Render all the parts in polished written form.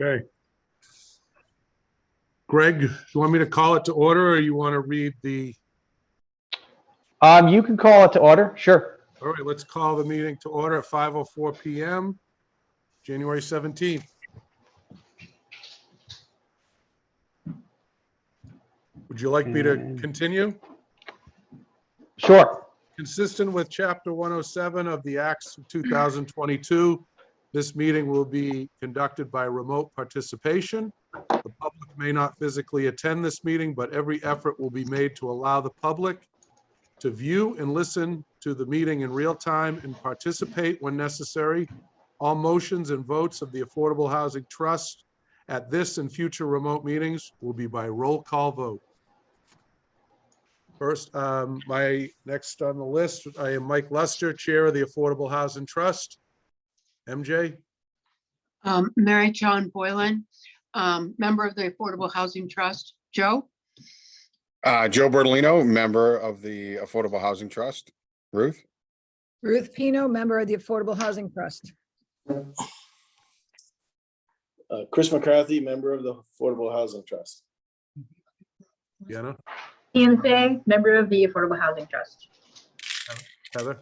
Okay. Greg, you want me to call it to order, or you want to read the? You can call it to order. Sure. All right, let's call the meeting to order at 5:04 p.m., January 17th. Would you like me to continue? Sure. Consistent with Chapter 107 of the Acts of 2022, this meeting will be conducted by remote participation. The public may not physically attend this meeting, but every effort will be made to allow the public to view and listen to the meeting in real time and participate when necessary. All motions and votes of the Affordable Housing Trust at this and future remote meetings will be by roll call vote. First, my next on the list, I am Mike Luster, Chair of the Affordable Housing Trust. MJ? Mary John Boylan, member of the Affordable Housing Trust. Joe? Joe Bertolino, member of the Affordable Housing Trust. Ruth? Ruth Pino, member of the Affordable Housing Trust. Chris McCarthy, member of the Affordable Housing Trust. Deanna? Ian Fay, member of the Affordable Housing Trust. Heather?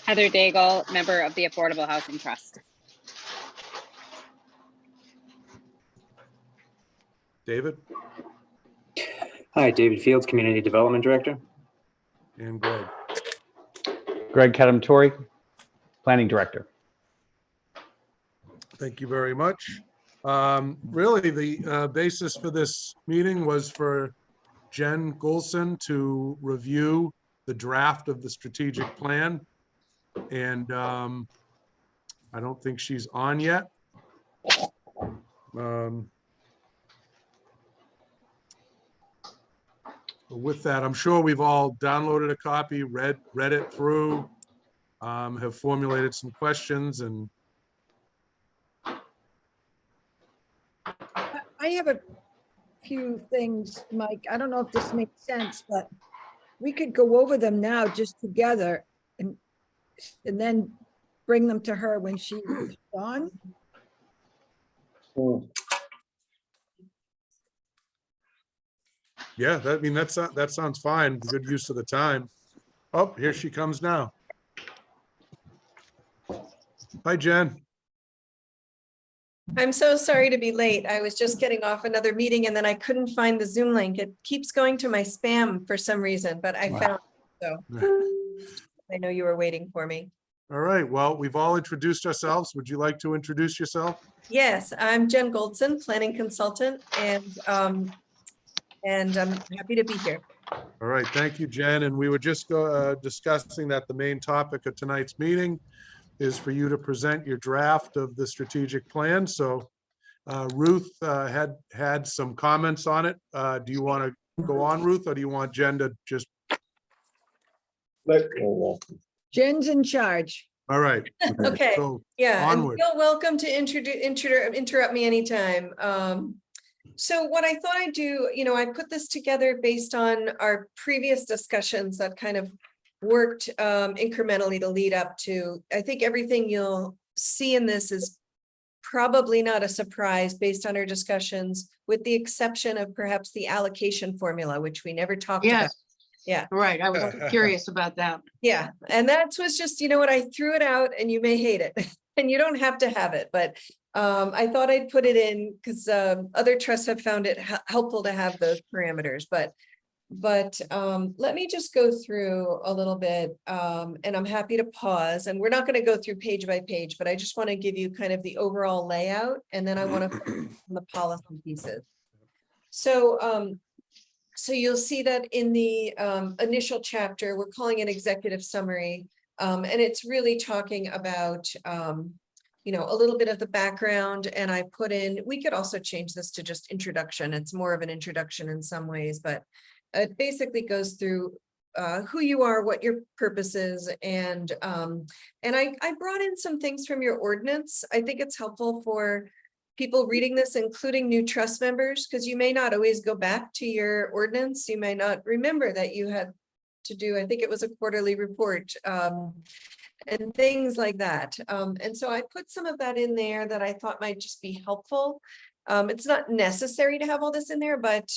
Heather Daigle, member of the Affordable Housing Trust. David? Hi, David Fields, Community Development Director. And Greg? Greg Kadam-Torrey, Planning Director. Thank you very much. Really, the basis for this meeting was for Jen Golson to review the draft of the strategic plan. And I don't think she's on yet. With that, I'm sure we've all downloaded a copy, read it through, have formulated some questions, and I have a few things, Mike. I don't know if this makes sense, but we could go over them now just together and then bring them to her when she's on. yeah, that sounds fine. Good use of the time. Oh, here she comes now. Hi, Jen. I'm so sorry to be late. I was just getting off another meeting and then I couldn't find the Zoom link. It keeps going to my spam for some reason, but I found it. So I know you were waiting for me. All right, well, we've all introduced ourselves. Would you like to introduce yourself? Yes, I'm Jen Goldson, planning consultant, and I'm happy to be here. All right, thank you, Jen. And we were just discussing that the main topic of tonight's meeting is for you to present your draft of the strategic plan. So Ruth had some comments on it. Do you want to go on, Ruth, or do you want Jen to just? Jen's in charge. All right. Okay, So yeah, and onward. feel welcome to interrupt me anytime. So what I thought I'd do, I put this together based on our previous discussions that kind of worked incrementally to lead up to, I think everything you'll see in this is probably not a surprise based on our discussions, with the exception of perhaps the allocation formula, which we never talked about. Yes. Yeah. Right. I was curious about that. Yeah. And that was just, what, I threw it out and you may hate it and you don't have to have it, but I thought I'd put it in because other trusts have found it helpful to have those parameters, but let me just go through a little bit and I'm happy to pause, and we're not going to go through page by page, but I just want to give you kind of the overall layout, and then I want to focus on the policy pieces. So you'll see that in the initial chapter, we're calling it executive summary, and it's really talking about a little bit of the background, and I put in, we could also change this to just introduction. It's more of an introduction in some ways, but it basically goes through who you are, what your purpose is, and I brought in some things from your ordinance. I think it's helpful for people reading this, including new trust members, because you may not always go back to your ordinance. You may not remember that you had to do, I think it was a quarterly report, and things like that. And so I put some of that in there that I thought might just be helpful. It's not necessary to have all this in there, but,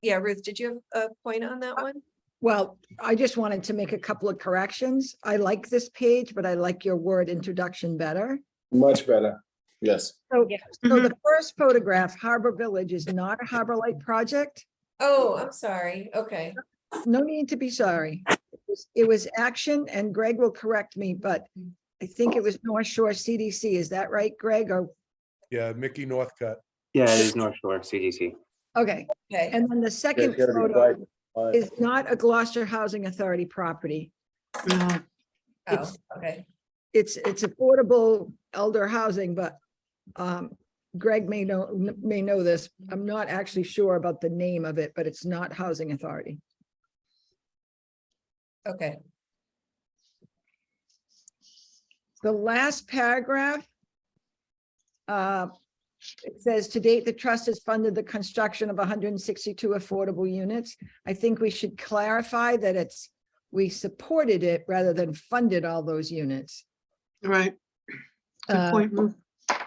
yeah, Ruth, did you have a point on that one? Well, I just wanted to make a couple of corrections. I like this page, but I like your word introduction better. Much better. Yes. So, Yeah. so the first photograph, Harbor Village, is not a Harbor Light project. Oh, I'm sorry. Okay. No need to be sorry. It was Action, and Greg will correct me, but I think it was North Shore CDC. Is that right, Greg? Or, Yeah, Mickey Northcutt. Yeah, it is North Shore CDC. okay. Okay. And then the second gotta be photo quiet. is not a Gloucester Housing Authority property. No. Oh, okay. It's affordable elder housing, but Greg may know this. I'm not actually sure about the name of it, but it's not Housing Authority. Okay. The last paragraph. It says, to date, the trust has funded the construction of 162 affordable units. I think we should clarify that we supported it rather than funded all those units. Right. Good Uh, point, Ruth.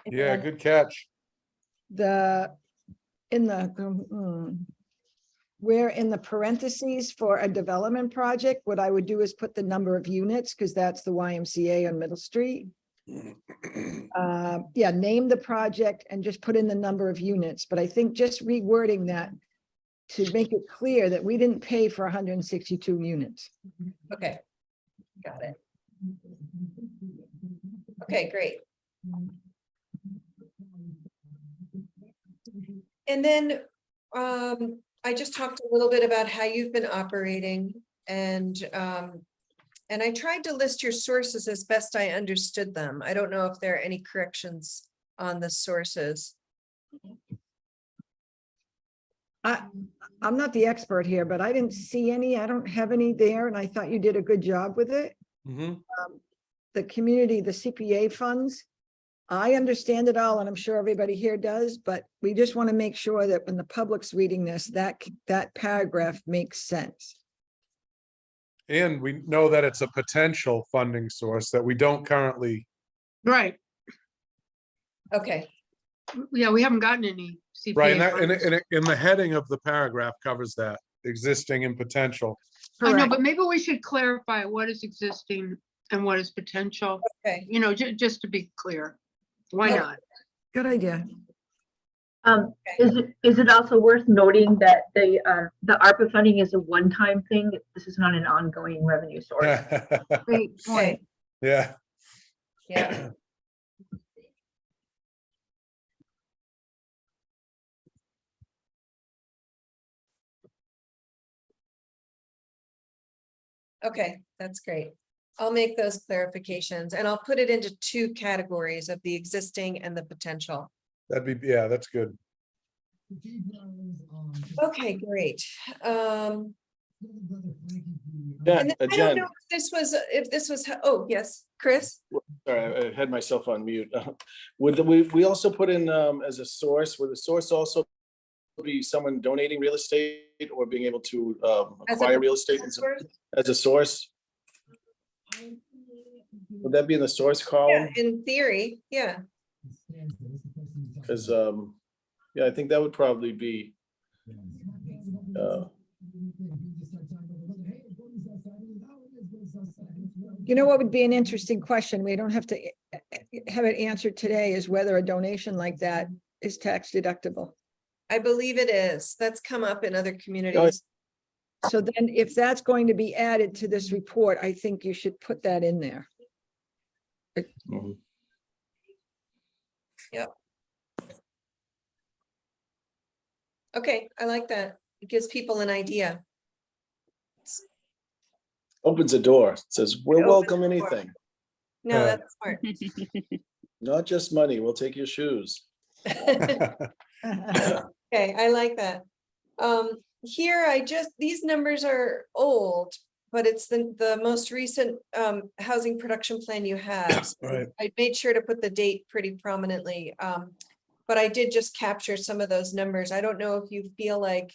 Yeah, good catch. Where in the parentheses for a development project, what I would do is put the number of units, because that's the YMCA on Middle Street. Yeah, name the project and just put in the number of units, but I think just rewording that to make it clear that we didn't pay for 162 units. Okay. Got it. Okay, great. And then I just talked a little bit about how you've been operating, and I tried to list your sources as best I understood them. I don't know if there are any corrections on the sources. I'm not the expert here, but I didn't see any. I don't have any there, and I thought you did a good job with it. Mhm. The community, the CPA funds. I understand it all, and I'm sure everybody here does, but we just want to make sure that when the public's reading this, that paragraph makes sense. And we know that it's a potential funding source that we don't currently. Right. Okay, Yeah, we haven't gotten any CPA. Right, and that, funds. in the heading of the paragraph covers that, existing and potential. I know, Correct. but maybe we should clarify what is existing and what is potential, okay. you know, just to be clear. Why Okay. not? Good idea. Is it also worth noting that the ARPA funding is a one-time thing? This is not an ongoing revenue source. Great Okay, point. Yeah, yeah. Okay, that's great. I'll make those clarifications, and I'll put it into two categories of the existing and the potential. yeah, that's good. Okay, great. Yeah, And then I don't know if this was, oh, yes, Chris? Sorry, I had myself on mute. We also put in as a source, would the source also be someone donating real estate or being able to As a acquire real estate source? as a source? Would that be in the source Yeah, column? in theory, yeah. Because, yeah, I think that would probably be. You know what would be an interesting question? We don't have to have it answered today, is whether a donation like that is tax deductible. I believe it is. That's come up in other communities. So then if that's going to be added to this report, I think you should put that in there. Mhm. Okay, I like that. It gives people an idea. Opens a door, says, we'll It opens welcome the door. anything, No, Yeah. that's smart. not just money, we'll take your shoes. Okay, I like that. Here, these numbers are old, but it's the most recent housing production plan you have. So Right. I made sure to put the date pretty prominently. But I did just capture some of those numbers. I don't know if you feel like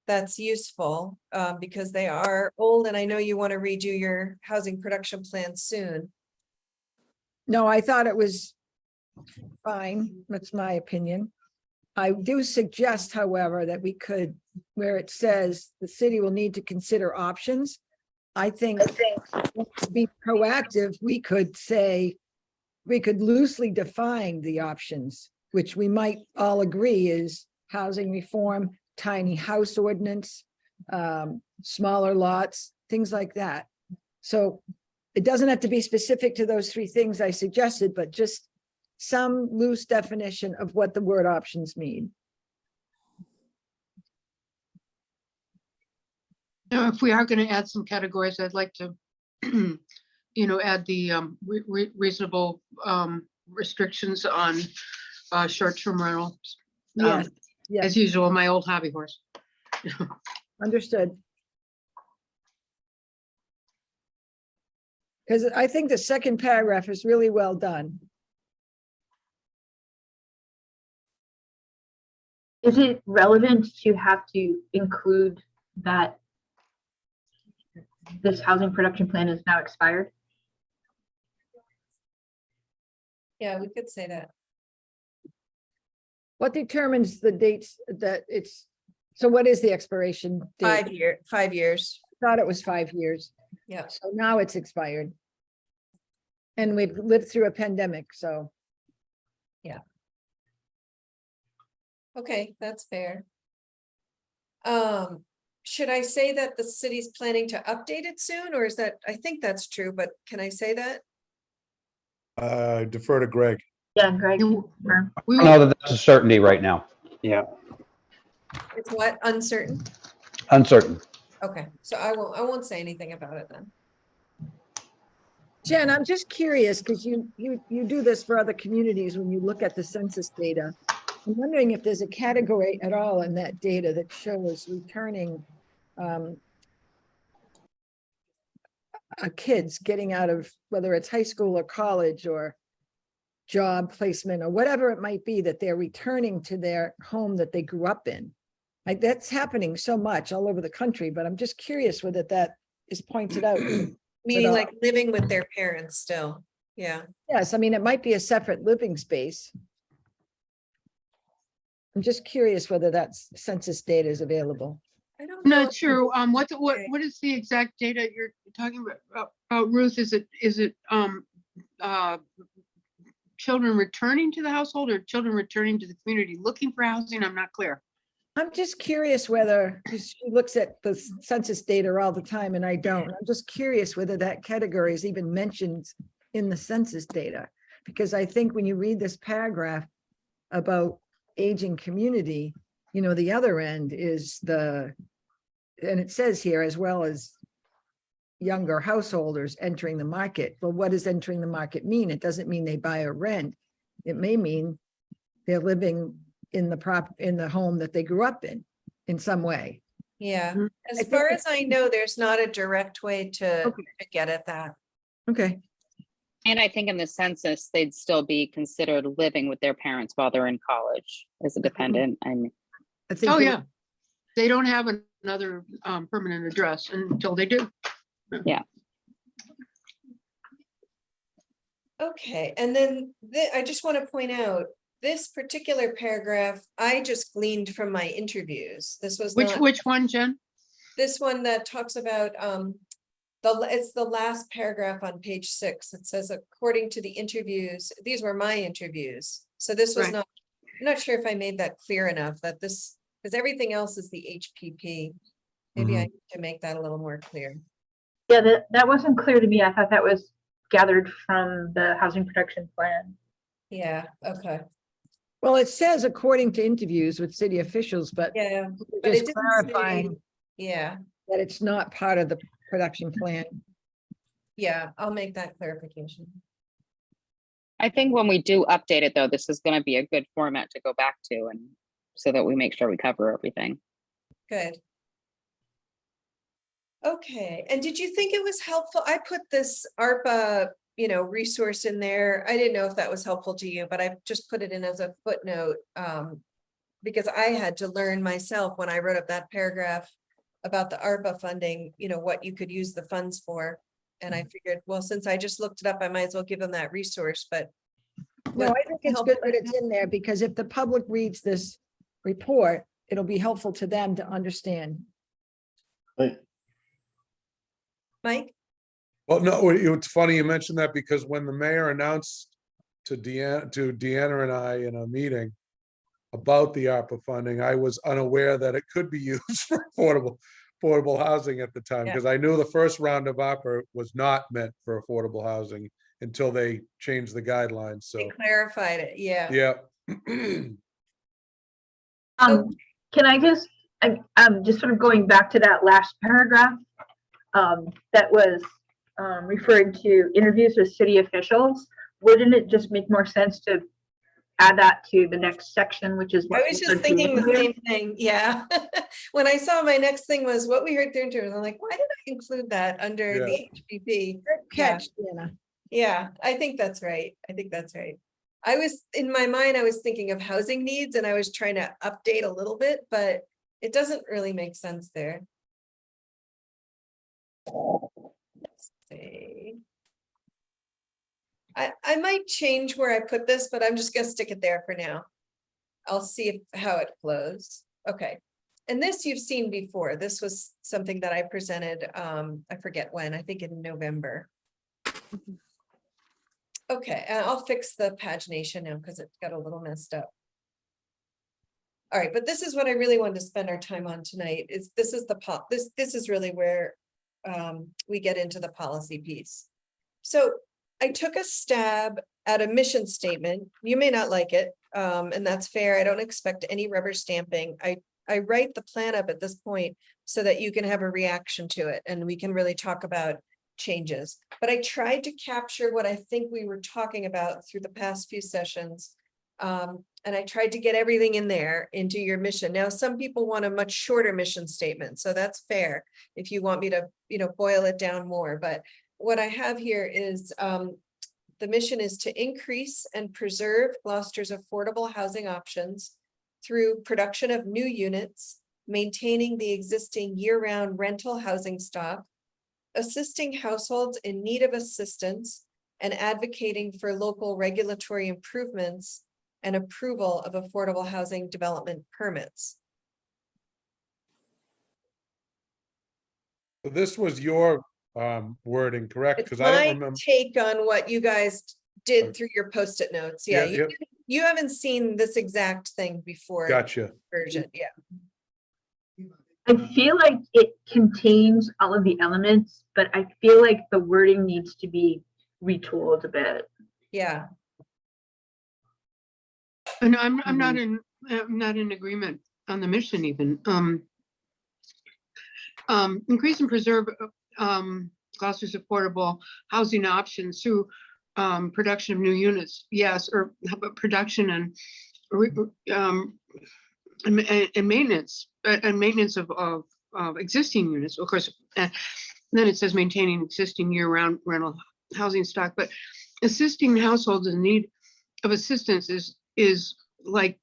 that's useful, because they are old, and I know you want to redo your housing production plan soon. No, I thought it was fine. That's my opinion. I do suggest, however, that we could, where it says the city will need to consider options. I think to be proactive, we could say, we could loosely define the options, which we might all agree is housing reform, tiny house ordinance, smaller lots, things like that. So it doesn't have to be specific to those three things I suggested, but just some loose definition of what the word options mean. Now, if we are going to add some categories, I'd like to, add the reasonable restrictions on short-term rentals. Yes, As yes, usual, my old hobby horse. understood. Because I think the second paragraph is really well done. Is it relevant to have to include that this housing production plan is now expired? Yeah, we could say that. What determines the dates that it's, so what is the expiration date? 5 years. Thought it was 5 years. Yeah. So now it's expired. And we've lived through a pandemic, so. Okay, that's fair. Should I say that the city's planning to update it soon, or is that, I think that's true, but can I say that? Defer to Greg. Yeah, Greg. You- confirm. We I don't know that that's a certainty right now. Yeah. It's what, uncertain? Uncertain. Okay, so I won't say anything about it then. Jen, I'm just curious, because you do this for other communities when you look at the census data. I'm wondering if there's a category at all in that data that shows returning kids getting out of, whether it's high school or college or job placement or whatever it might be, that they're returning to their home that they grew up in. Like, that's happening so much all over the country, but I'm just curious whether that is pointed out. Meaning all. like living with their parents still, yeah. Yes, I mean, it might be a separate living space. I'm just curious whether that census data is available. I don't know. Not sure, what is the exact data you're talking about, Ruth? Is it, children returning to the household or children returning to the community looking for housing? I'm not clear. I'm just curious whether, because she looks at the census data all the time and I don't. I'm just curious whether that category is even mentioned in the census data. Because I think when you read this paragraph about aging community, the other end is and it says here, as well as younger householders entering the market. Well, what does entering the market mean? It doesn't mean they buy or rent. It may mean they're living in the home that they grew up in some way. Yeah, Mhm. as think far it- as I know, there's not a direct way to Okay. get at that. Okay, And I think in the census, they'd still be considered living with their parents while they're in college as a dependent. And I think. Oh, it- yeah. They don't have another permanent address until they do. Okay, and then I just want to point out, this particular paragraph, I just gleaned from my interviews. This was not, Which one, Jen? this one that talks about, it's the last paragraph on page 6. It says, according to the interviews, these were my interviews. So this was Right. not, I'm not sure if I made that clear enough that this, because everything else is the HPP. Maybe I need to make that a little more clear. Yeah, that wasn't clear to me. I thought that was gathered from the housing production plan. Yeah, okay, Well, it says according to interviews with city officials, but yeah, but it just didn't say, clarifying yeah, that it's not part of the production plan. yeah, I'll make that clarification. I think when we do update it, though, this is going to be a good format to go back to, and so that we make sure we cover everything. Good. Okay, and did you think it was helpful? I put this ARPA, resource in there. I didn't know if that was helpful to you, but I just put it in as a footnote. because I had to learn myself when I wrote up that paragraph about the ARPA funding, you know, what you could use the funds for. And I figured, well, since I just looked it up, I might as well give them that resource, but. No, what I think it's help- good that it's in there because if the public reads this report, it'll be helpful to them to understand. Right. Mike? Well, no, it's funny you mentioned that because when the mayor announced to Deanna and I in a meeting about the ARPA funding, I was unaware that it could be used for affordable housing at the time, Yeah. because I knew the first round of ARPA was not meant for affordable housing until they changed the guidelines, They so, clarified it, yeah. yeah. Can I just, just sort of going back to that last paragraph, that was, referring to interviews with city officials, wouldn't it just make more sense to add that to the next section, which is I what was we just heard thinking through the interviews? same thing, yeah. When I saw my next thing was what we heard through interviews, I'm like, why did I include that under Yeah. the HPP? Good Yeah. catch, Dana. Yeah, I think that's right. I think that's right. I was, in my mind, I was thinking of housing needs and I was trying to update a little bit, but it doesn't really make sense there. Let's see. I might change where I put this, but I'm just gonna stick it there for now. I'll see how it flows. Okay. And this you've seen before. This was something that I presented, I forget when, I think in November. Okay, and I'll fix the pagination now because it got a little messed up. All right, but this is what I really wanted to spend our time on tonight, is this is this is really where we get into the policy piece. So I took a stab at a mission statement. You may not like it, and that's fair. I don't expect any rubber stamping. I write the plan up at this point so that you can have a reaction to it and we can really talk about changes. But I tried to capture what I think we were talking about through the past few sessions. And I tried to get everything in there into your mission. Now, some people want a much shorter mission statement, so that's fair if you want me to, boil it down more. But what I have here is the mission is to increase and preserve Gloucester's affordable housing options through production of new units, maintaining the existing year-round rental housing stock, assisting households in need of assistance, and advocating for local regulatory improvements and approval of affordable housing development permits. So this was your wording, correct? It's Because I don't my remember. take on what you guys did through your Post-it notes. Yeah, Yeah, you haven't seen this exact thing before. Gotcha. Version, yeah. I feel like it contains all of the elements, but I feel like the wording needs to be retooled a bit. Yeah, And I'm not in agreement on the mission even. Increase and preserve Gloucester's affordable housing options through production of new units. Yes, or how about production and maintenance of existing units, of course. Then it says maintaining existing year-round rental housing stock, but assisting households in need of assistance is like,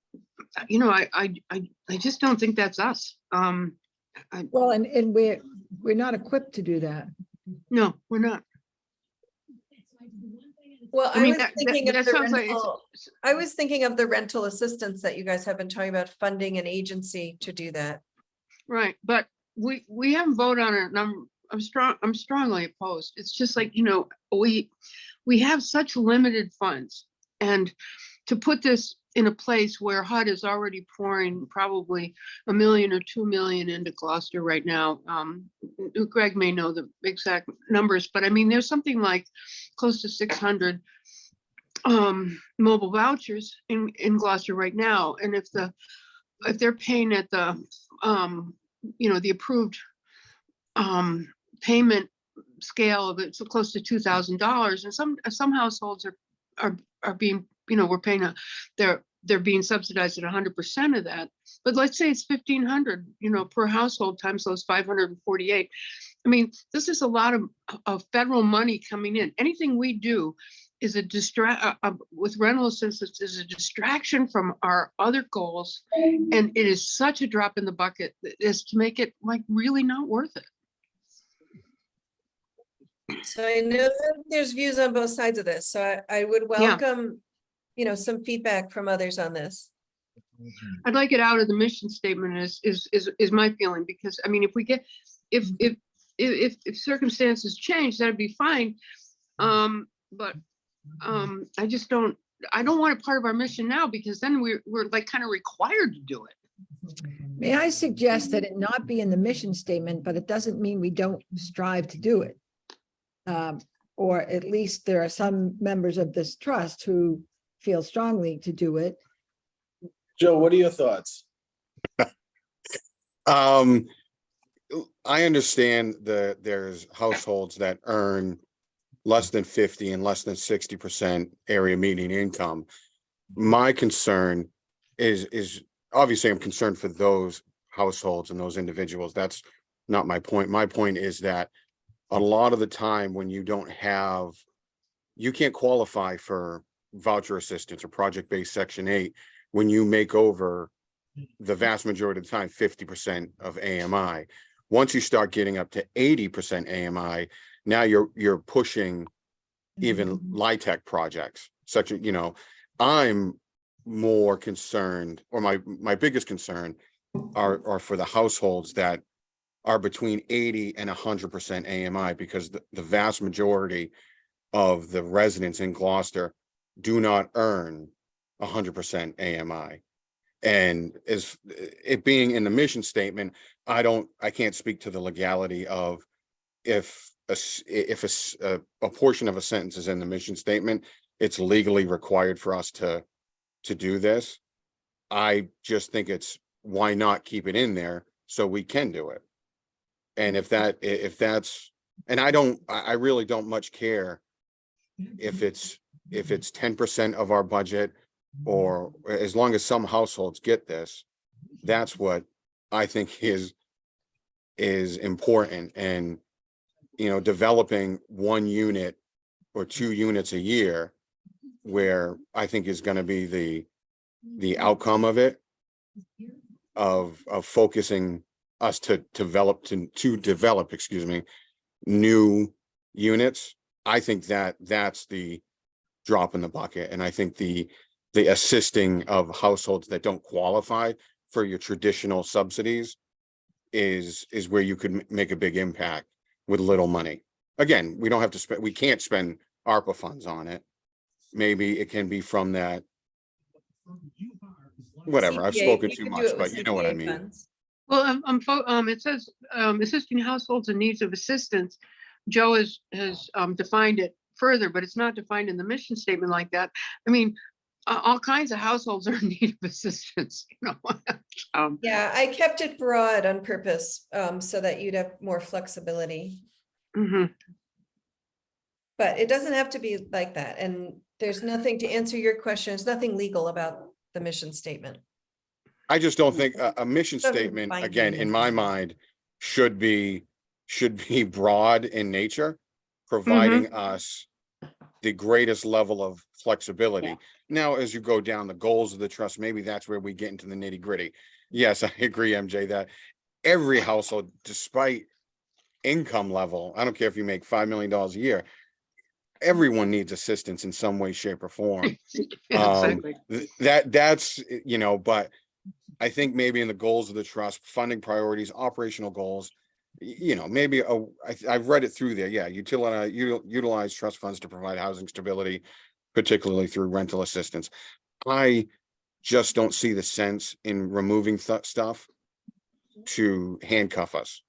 I just don't think that's us. Well, and we're not equipped to do that. No, we're not. well, I I mean, was that thinking of that the sounds like it's- rental, I was thinking of the rental assistance that you guys have been talking about, funding an agency to do that. Right, but we haven't voted on it, and I'm strongly opposed. It's just like, we have such limited funds, and to put this in a place where HUD is already pouring probably $1 million or $2 million into Gloucester right now. Greg may know the exact numbers, but I mean, there's something like close to 600 mobile vouchers in Gloucester right now, and if they're paying at the the approved payment scale of it, so close to $2,000, and some households are being, we're paying they're being subsidized at 100% of that. But let's say it's 1,500, per household times those 548. I mean, this is a lot of federal money coming in. Anything we do is a with rental assistance is a distraction from our other goals. And it is such a drop in the bucket as to make it like really not worth it. So I know that there's views on both sides of this, so I would welcome, you know, some feedback from others on this. I'd like it out of the mission statement is my feeling, because I mean, if we get, if circumstances change, that'd be fine. But I just I don't want it part of our mission now, because then we're like kind of required to do it. May I suggest that it not be in the mission statement, but it doesn't mean we don't strive to do it. Or at least there are some members of this trust who feel strongly to do it. Joe, what are your thoughts? I understand that there's households that earn less than 50 and less than 60% area median income. My concern is obviously I'm concerned for those households and those individuals. That's not my point. My point is that a lot of the time when you can't qualify for voucher assistance or project-based Section 8 when you make over the vast majority of the time 50% of AMI. Once you start getting up to 80% AMI, now you're pushing even LIHTC projects, such as, you know, I'm more concerned, or my biggest concern are for the households that are between 80 and 100% AMI, because the vast majority of the residents in Gloucester do not earn 100% AMI. And as it being in the mission statement, I can't speak to the legality of if a portion of a sentence is in the mission statement, it's legally required for us to do this. I just think why not keep it in there so we can do it? And if that's, and I really don't much care if it's 10% of our budget, or as long as some households get this, that's what I think is important. And, you know, developing 1 unit or 2 units a year, where I think is going to be the outcome of it, of focusing us to develop new units. I think that's the drop in the bucket. And I think the assisting of households that don't qualify for your traditional subsidies is where you could make a big impact with little money. Again, we don't have to spend, we can't spend ARPA funds on it. Maybe it can be from that, whatever, I've CPA, spoken you too could do much, it with but you know what I CPA mean. funds. Well, it says assisting households in needs of assistance. Joe has defined it further, but it's not defined in the mission statement like that. I mean, all kinds of households are in need of assistance, you know. Yeah, I kept it broad on purpose, so that you'd have more flexibility, Mhm. but it doesn't have to be like that. And there's nothing to answer your question. There's nothing legal about the mission statement. I just don't think a mission Doesn't statement, bind again, you. in my mind, should be broad in nature, providing us the greatest level of flexibility. Now, as you go down the goals of the trust, maybe that's where we get into the nitty gritty. Yes, I agree, MJ, that every household, despite income level, I don't care if you make $5 million a year, everyone needs assistance in some way, shape, or form. Exactly. That's, you know, but I think maybe in the goals of the trust, funding priorities, operational goals, you know, maybe I've read it through there. Yeah, utilize trust funds to provide housing stability, particularly through rental assistance. I just don't see the sense in removing stuff to handcuff us.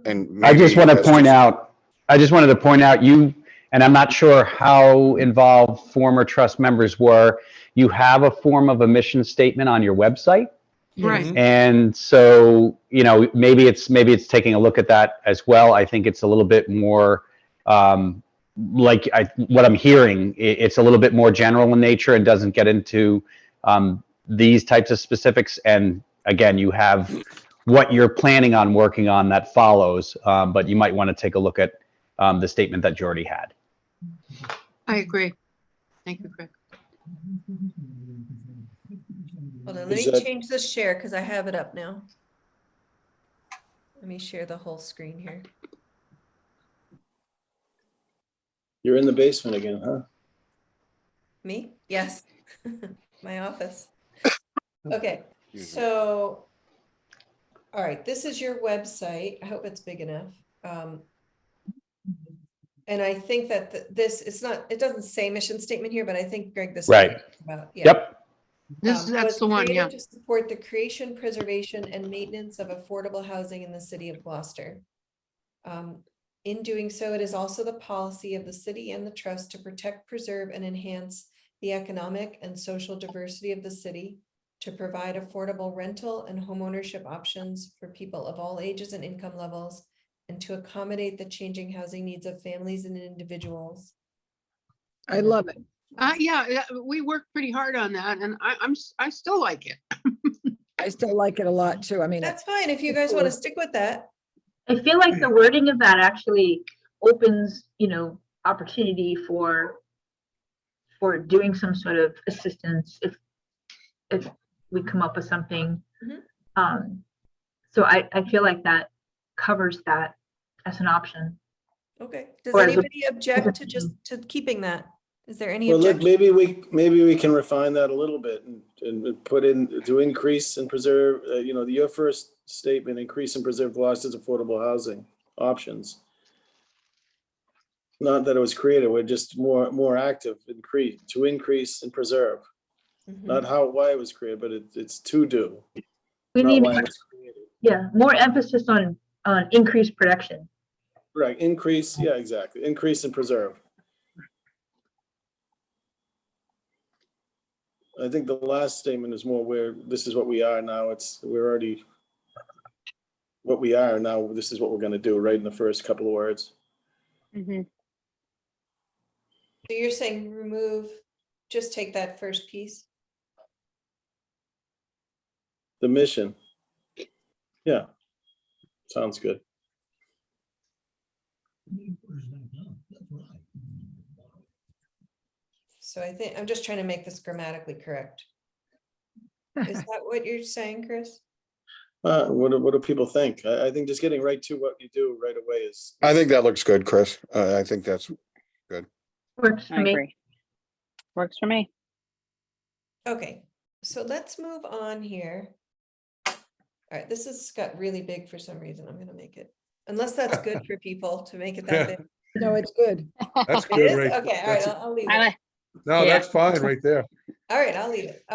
And I just want to that's point just- out, I just wanted to point out and I'm not sure how involved former trust members were. You have a form of a mission statement on your website. Right. And so, you know, maybe it's taking a look at that as well. I think it's a little bit more what I'm hearing, it's a little bit more general in nature and doesn't get into these types of specifics. And again, you have what you're planning on working on that follows, but you might want to take a look at the statement that you already had. I agree. Thank you, Craig. Hold on, let Is me that- change the share because I have it up now. Let me share the whole screen here. You're in the basement again, huh? Me? Yes. My office. Okay, Excuse me. so. All right, this is your website. I hope it's big enough. And I think that this, it's not, it doesn't say mission statement here, but I think Greg, this is what Right. you're talking about. Yeah. Yep. This, that's Was the one, yeah. created to support the creation, preservation, and maintenance of affordable housing in the city of Gloucester. In doing so, it is also the policy of the city and the trust to protect, preserve, and enhance the economic and social diversity of the city, to provide affordable rental and homeownership options for people of all ages and income levels, and to accommodate the changing housing needs of families and individuals. I love it. Yeah, we worked pretty hard on that and I still like it. I still like it a lot too. I mean, That's fine if you guys want to stick with that. I feel like the wording of that actually opens, opportunity for doing some sort of assistance if we come up with something. Mhm. So I feel like that covers that as an option. Okay, does Or as a- anybody object to just to keeping that? Is there any Well, look, objection? maybe we can refine that a little bit and put in to increase and preserve, your first statement, increase and preserve Gloucester's affordable housing options. Not that it was created, we're just more active, to increase and preserve, Mhm. not why it was created, but it's to do, We not need, why it was created. more emphasis on increased production. Right, increase, yeah, exactly, increase and preserve. I think the last statement is more where this is what we are now. We're already what we are now. This is what we're going to do right in the first couple of words. Mhm. So you're saying just take that first piece? The mission. Yeah. Sounds good. So I think, I'm just trying to make this grammatically correct. Is that what you're saying, Chris? What do people think? I think just getting right to what you do right away is. I think that looks good, Chris. I think that's, Works for I me. agree. Works for me. Okay, so let's move on here. All right, this has got really big for some reason. I'm gonna make it, unless that's good for people to make it that big. no, it's good. That's It good, is? right? Okay, all right, I'll leave I it. like, No, Yeah. that's fine right there. All right, I'll leave it.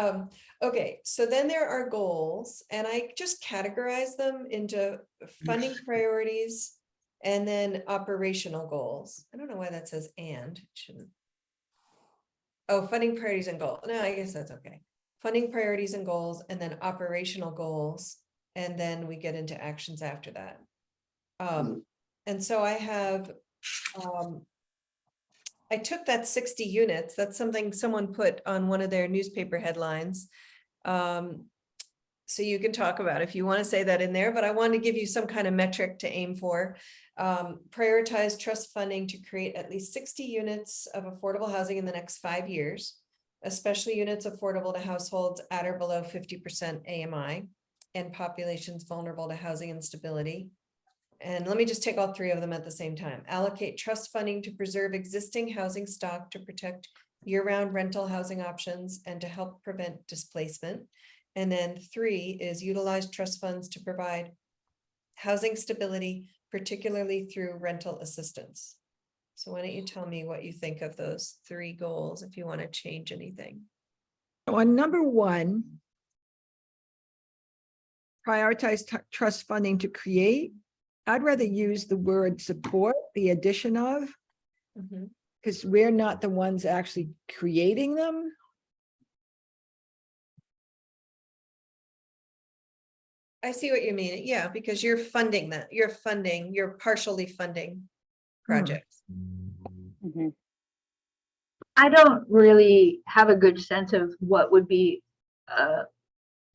Okay, so then there are goals, and I just categorize them into funding priorities and then operational goals. I don't know why that says and, it shouldn't. Oh, funding priorities and goals. No, I guess that's okay. Funding priorities and goals, and then operational goals, and then we get into actions after that. And so I have, I took that 60 units, that's something someone put on one of their newspaper headlines. So you can talk about if you want to say that in there, but I want to give you some kind of metric to aim for. Prioritize trust funding to create at least 60 units of affordable housing in the next 5 years, especially units affordable to households at or below 50% AMI and populations vulnerable to housing instability. And let me just take all three of them at the same time. Allocate trust funding to preserve existing housing stock to protect year-round rental housing options and to help prevent displacement. And then 3 is utilize trust funds to provide housing stability, particularly through rental assistance. So why don't you tell me what you think of those 3 goals, if you want to change anything? On number 1, prioritize trust funding to create. I'd rather use the word support, the addition of, Mhm. because we're not the ones actually creating them. I see what you mean. Yeah, because you're funding that. You're partially funding projects. Mhm. I don't really have a good sense of what would be a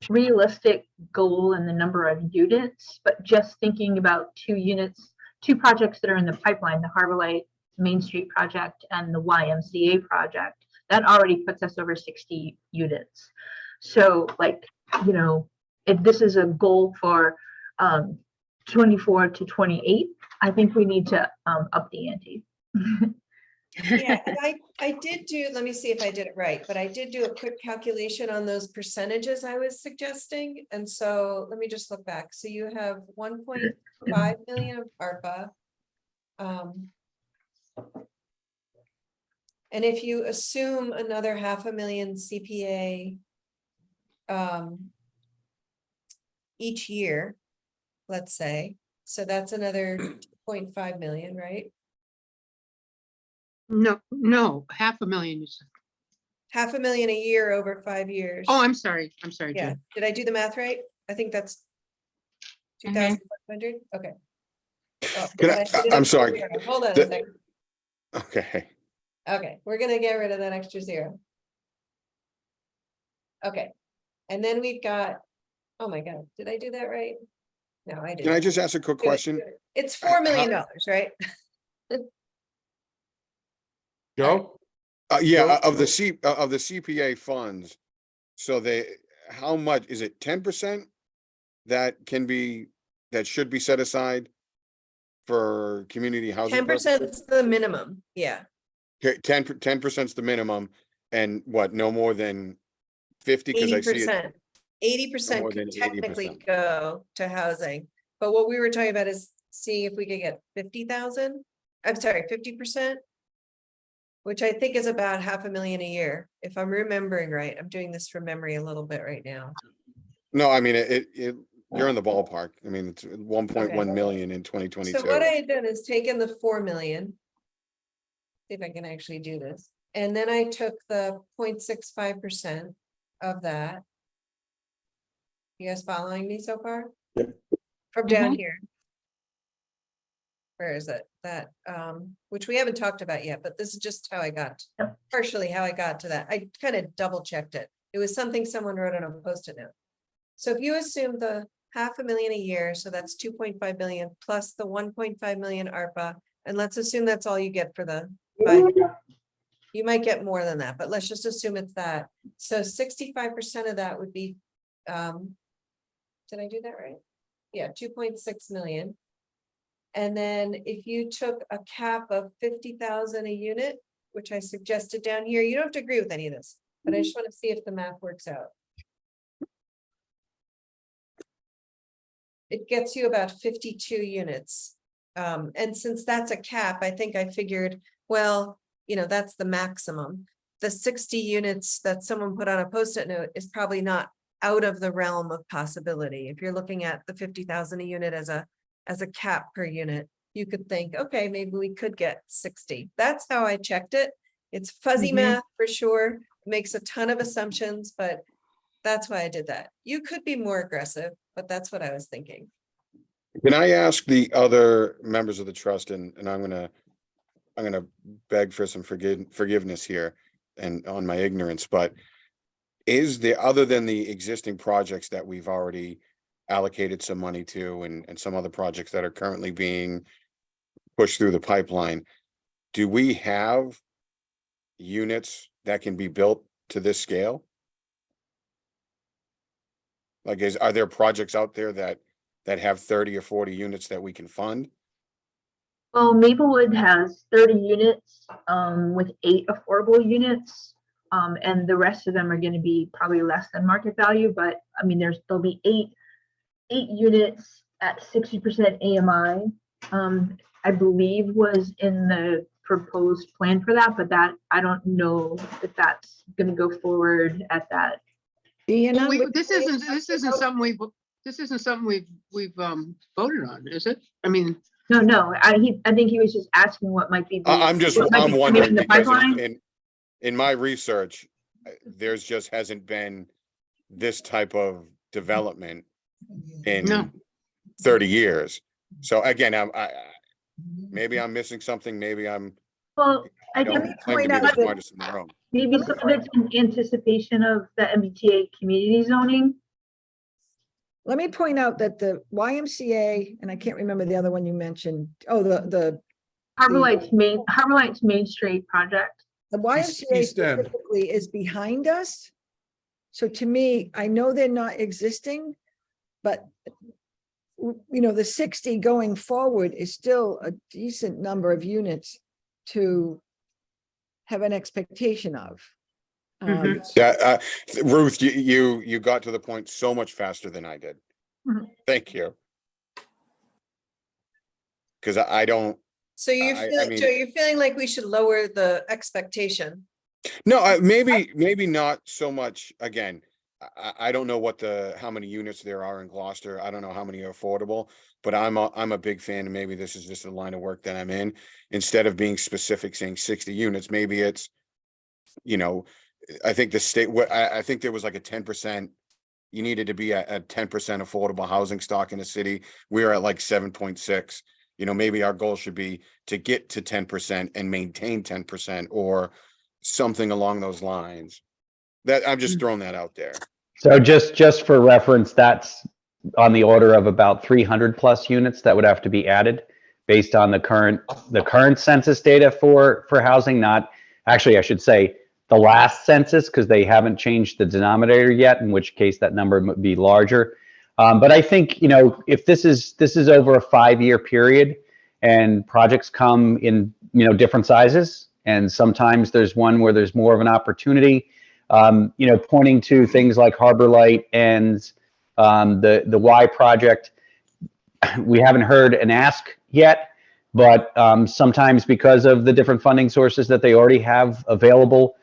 realistic goal and the number of units, but just thinking about 2 units, 2 projects that are in the pipeline, the Harbor Light Main Street project and the YMCA project, that already puts us over 60 units. So like, you know, if this is a goal for 24 to 28, I think we need to up the ante. Yeah, and I did do, let me see if I did it right, but I did do a quick calculation on those percentages I was suggesting. And so let me just look back. So you have 1.5 million of ARPA. And if you assume another 500,000 CPA each year, let's say, so that's another 2.5 million, right? No, 500,000. You said. 500,000 a year over 5 years. Oh, I'm sorry, Yeah, Jen. did I do the math right? I think that's Mhm. 2,500, okay. Oh, Can I did it I'm extra sorry. zero. Hold on a The- second. Okay, Okay, we're gonna get rid of that extra zero. Okay, and then we've got, oh my God, did I do that right? No, I didn't. can I just ask a quick Do it, question? do it. It's $4 million, right? Joe? Yeah, Joe? of the CPA funds. So how much, is it 10% that should be set aside for community housing 10% purposes? is the minimum, yeah. Okay, 10% is the minimum, and what, no more than 50? Because I see it, 80%. 80% more could than technically 80%. go to housing, but what we were talking about is seeing if we could get 50,000. I'm sorry, 50%. Which I think is about 500,000 a year, if I'm remembering right. I'm doing this from memory a little bit right now. No, I mean, you're in the ballpark. I mean, it's 1.1 million in 2022. So what I had done is taken the 4 million. See if I can actually do this. And then I took the 0.65% of that. You guys following me so far? Yep. From down here. Where is it? That, which we haven't talked about yet, but this is just how I got, partially how I got to that. I kind of double checked it. It was something someone wrote on a Post-it note. So if you assume the 500,000 a year, so that's 2.5 million plus the 1.5 million ARPA, and let's assume that's all you get for the 5 years. You might get more than that, but let's just assume it's that. So 65% of that would be, did I do that right? Yeah, 2.6 million. And then if you took a cap of 50,000 a unit, which I suggested down here, you don't have to agree with any of this, but I just want to see if the math works out. It gets you about 52 units. And since that's a cap, I think I figured, well, you know, that's the maximum. The 60 units that someone put on a Post-it note is probably not out of the realm of possibility. If you're looking at the 50,000 a unit as a cap per unit, you could think, okay, maybe we could get 60. That's how I checked it. It's fuzzy math for sure. Makes a ton of assumptions, but that's why I did that. You could be more aggressive, but that's what I was thinking. Can I ask the other members of the trust, and I'm gonna beg for some forgiveness here and on my ignorance, but is there, other than the existing projects that we've already allocated some money to and some other projects that are currently being pushed through the pipeline, do we have units that can be built to this scale? Like, are there projects out there that have 30 or 40 units that we can fund? Well, Maplewood has 30 units with 8 affordable units. And the rest of them are going to be probably less than market value, but I mean, there'll be eight units at 60% AMI. I believe was in the proposed plan for that, but that I don't know if that's going to go forward at that. Deanna, Well, would this you isn't something we've voted on, is it? I mean, No, I think he was just asking what might be. I'm what might be coming wondering in the because pipeline. in my research, there's just hasn't been this type of development in No. 30 years. So again, maybe I'm missing something. Maybe Well, I don't think claim to be point the out that- smartest in the room. maybe some of it's in anticipation of the MBTA community zoning. Let me point out that the YMCA, and I can't remember the other one you mentioned, oh, the Harbor Light's Main Street project. The YMCA East End. specifically is behind us. So to me, I know they're not existing, but the 60 going forward is still a decent number of units to have an expectation of. Mhm. Yeah, Ruth, you got to the point so much faster than I did. Mhm. Thank you. Because I don't, So you I feel, mean- Joe, you're feeling like we should lower the expectation. no, maybe not so much, again, I don't know how many units there are in Gloucester. I don't know how many are affordable, but I'm a big fan, and maybe this is just a line of work that I'm in. Instead of being specific, saying 60 units, maybe it's, I think the state, I think there was like a 10%, you needed to be at 10% affordable housing stock in the city. We're at like 7.6. Maybe our goal should be to get to 10% and maintain 10% or something along those lines. That I'm just throwing that out there. So just for reference, that's on the order of about 300 plus units that would have to be added based on the current census data for housing. Not actually, I should say the last census, because they haven't changed the denominator yet, in which case that number would be larger. But I think, if this is over a 5-year period and projects come in, different sizes, and sometimes there's one where there's more of an opportunity, pointing to things like Harbor Light and the Y project, we haven't heard an ask yet, but sometimes because of the different funding sources that they already have available,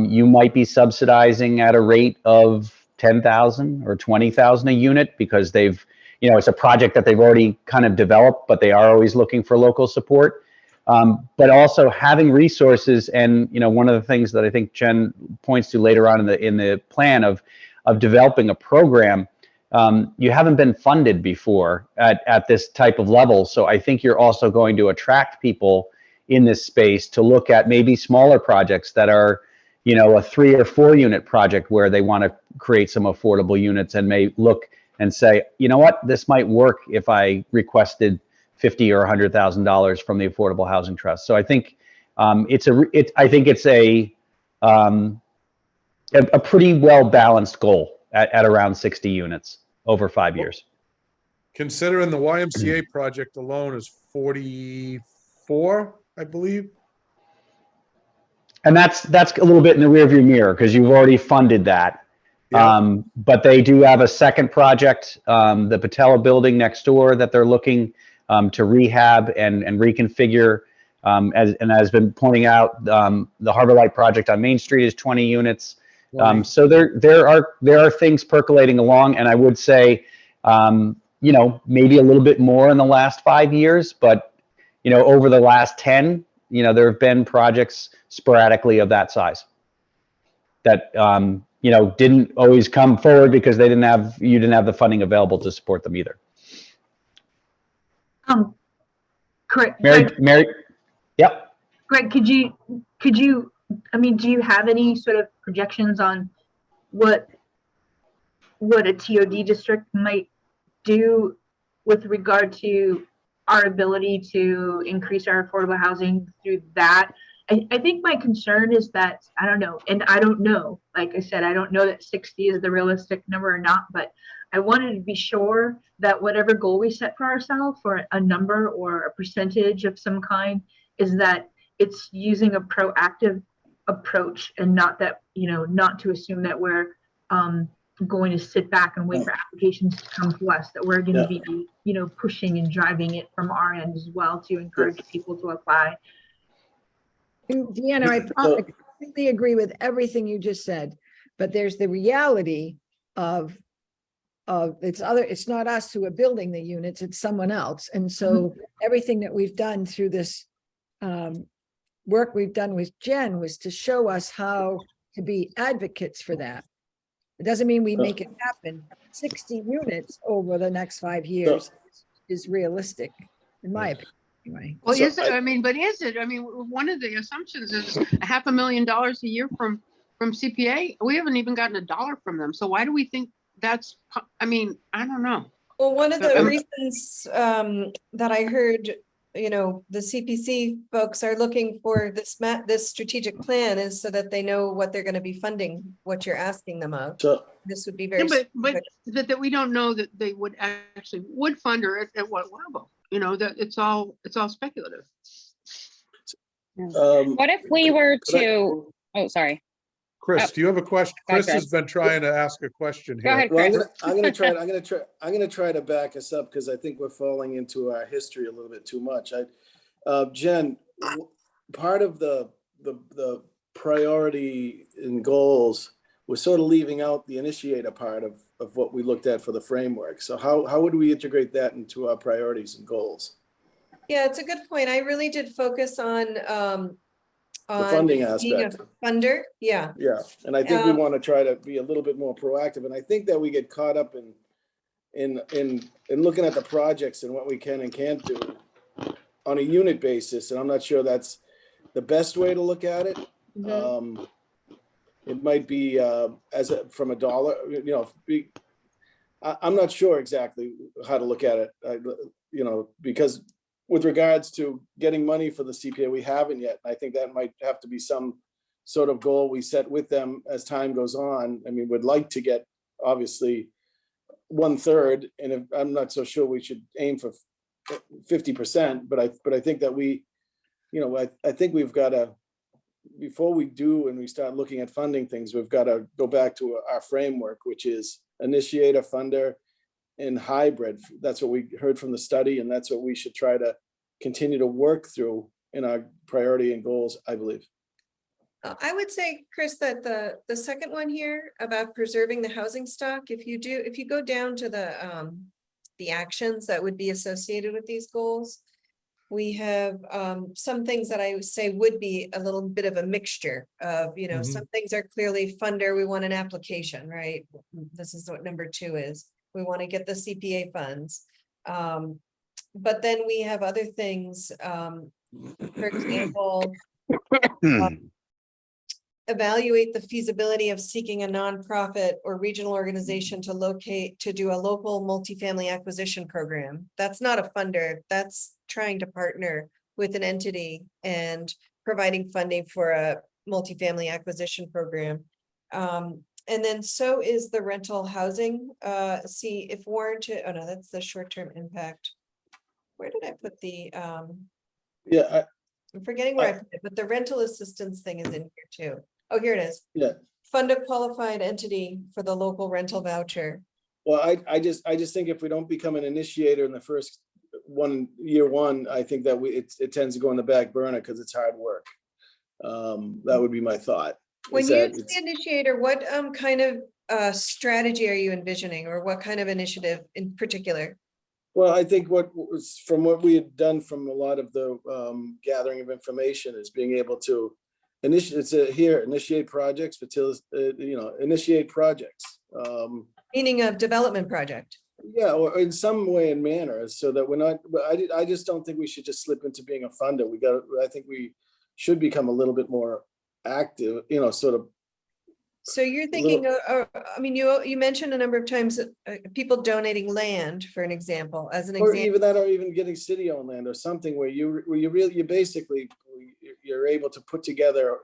you might be subsidizing at a rate of 10,000 or 20,000 a unit because they've, it's a project that they've already kind of developed, but they are always looking for local support. But also having resources, and one of the things that I think Jen points to later on in the plan of developing a program, you haven't been funded before at this type of level. So I think you're also going to attract people in this space to look at maybe smaller projects that are, a 3 or 4 unit project where they want to create some affordable units and may look and say, what, this might work if I requested $50,000 or $100,000 from the Affordable Housing Trust. So I think it's a pretty well balanced goal at around 60 units over 5 years. Considering the YMCA project alone is 44, I believe. And that's a little bit in the rearview mirror because you've already funded that. Yeah. But they do have a second project, the Patella building next door, that they're looking to rehab and reconfigure. As been pointing out, the Harbor Light project on Main Street is 20 units. So there are things percolating along, and I would say, maybe a little bit more in the last 5 years, but over the last 10, there have been projects sporadically of that size that didn't always come forward because you didn't have the funding available to support them either. Correct. Mary, yep. Greg, could you, do you have any sort of projections on what a TOD district might do with regard to our ability to increase our affordable housing through that? I think my concern is that, I don't know, like I said, I don't know that 60 is the realistic number or not, but I wanted to be sure that whatever goal we set for ourselves, or a number or a percentage of some kind, is that it's using a proactive approach and not that, not to assume that we're going to sit back and wait for applications to come to us, that we're going to be, pushing and driving it from our end as well to encourage people to apply. Deanna, I completely agree with everything you just said, but there's the reality of it's not us who are building the units, it's someone else. And so everything that we've done through this work we've done with Jen was to show us how to be advocates for that. It doesn't mean we make it happen. 60 units over the next 5 years is realistic, in my opinion. Anyway. Well, So is it? Is it? One of the assumptions is $500,000 a year from CPA. We haven't even gotten $1 from them. So why do we think that's? I don't know. Well, one of the reasons that I heard you know, the CPC folks are looking for this strategic plan is so that they know what they're gonna be funding, what you're asking them of. So, This would be Yeah, very. but that we don't know that they would actually would fund her at what level, you know, that it's all speculative. What if we were could I- to, oh, sorry. Chris, do you have a question? Go ahead, Chris has Chris. been trying to ask a question Go here. ahead, Well, Chris. I'm gonna try to back us up because I think we're falling into our history a little bit too much. Jen, part of the priority and goals was sort of leaving out the initiator part of what we looked at for the framework. So how would we integrate that into our priorities and goals? Yeah, it's a good point. I really did focus on funding being a aspect. funder, yeah. Yeah, and I think we Um, want to try to be a little bit more proactive, and I think that we get caught up in looking at the projects and what we can and can't do on a unit basis, and I'm not sure that's the best way to look at it. Mhm. It might be from a dollar, you know, I'm not sure exactly how to look at it, you know, because with regards to getting money for the CPA, we haven't yet. I think that might have to be some sort of goal we set with them as time goes on. I mean, we'd like to get obviously 1/3, and if, I'm not so sure we should aim for 50%, but I think that we, you know, I think we've got to, before we do and we start looking at funding things, we've got to go back to our framework, which is initiator, funder, and hybrid. That's what we heard from the study, and that's what we should try to continue to work through in our priority and goals, I believe. I would say, Chris, that the second one here about preserving the housing stock, if you go down to the actions that would be associated with these goals, we have some things that I would say would be a little bit of a mixture of, you know, Mhm. some things are clearly funder, we want an application, right? This is what number 2 is. We want to get the CPA funds. But then we have other things, for example, evaluate the feasibility of seeking a nonprofit or regional organization to do a local multifamily acquisition program. That's not a funder, that's trying to partner with an entity and providing funding for a multifamily acquisition program. And then so is the rental housing, see if warranted, oh no, that's the short-term impact. Where did I put the, Yeah, I'm forgetting where I put it, but the rental assistance thing is in here too. Oh, here it is. yeah. Fund a qualified entity for the local rental voucher. Well, I just think if we don't become an initiator in the first year one, I think that it tends to go on the back burner because it's hard work. That would be my thought. When is you that say it's- initiator, what kind of strategy are you envisioning, or what kind of initiative in particular? Well, I think from what we had done from a lot of the gathering of information is being able to initiate projects, initiate projects. Meaning of development project. Yeah, or in some way and manner, so that we're not, but I just don't think we should just slip into being a funder. I think we should become a little bit more active, you know, sort of. So you're thinking, I mean, you mentioned a number of times people donating land, for an example, as an Or example. even that, or even getting city-owned land or something where you basically, you're able to put together,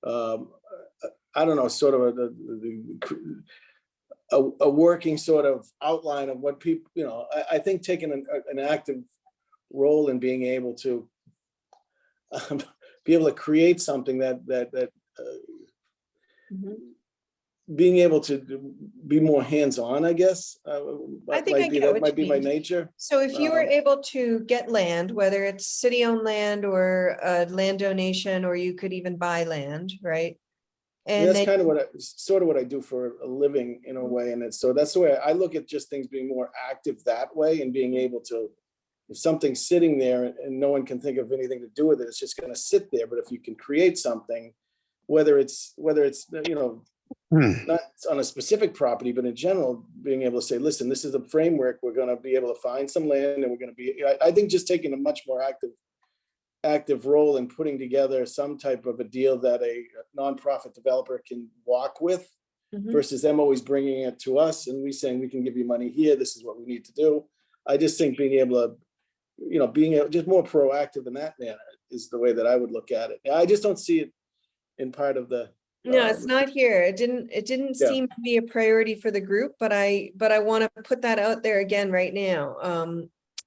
I don't know, sort of a working sort of outline of what people, you know, I think taking an active role in being able to be able to create something that Mhm. being able to be more hands-on, I guess. I think I get what That might you be my mean. nature. So if you were able to get land, whether it's city-owned land or a land donation, or you could even buy land, right? And That's then, kind of sort of what I do for a living in a way. And so that's the way I look at just things being more active that way, and being able to, if something's sitting there and no one can think of anything to do with it, it's just going to sit there. But if you can create something, whether it's, you know, not on a specific property, but in general, being able to say, listen, this is a framework, we're going to be able to find some land, and we're going to be, I think just taking a much more active role in putting together some type of a deal that a nonprofit developer can walk with, Mhm. versus them always bringing it to us and we saying, we can give you money here, this is what we need to do. I just think being able to you know, just more proactive in that manner is the way that I would look at it. I just don't see it in part of the. No, it's not here. It didn't Yeah. seem to be a priority for the group, but I want to put that out there again right now.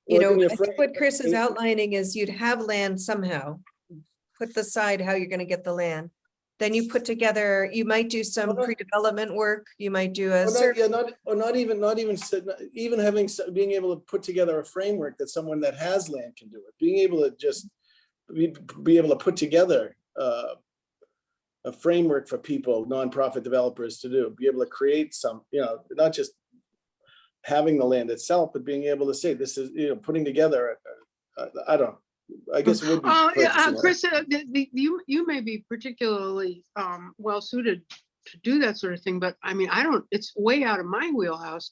You Well, know, in your I think what Chris is frame- outlining is you'd have land somehow. Put aside how you're gonna get the land. Then you put together, you might do some Well, not- pre-development work, you might do a Or not, survey. yeah, not even having, being able to put together a framework that someone that has land can do it, being able to just be able to put together a framework for people, nonprofit developers to do, be able to create some, you know, not just having the land itself, but being able to say, this is, you know, putting together, I don't, I guess it would be. Oh, yeah, purchasing land. Chris, you may be particularly well suited to do that sort of thing, but I mean, I don't, it's way out of my wheelhouse.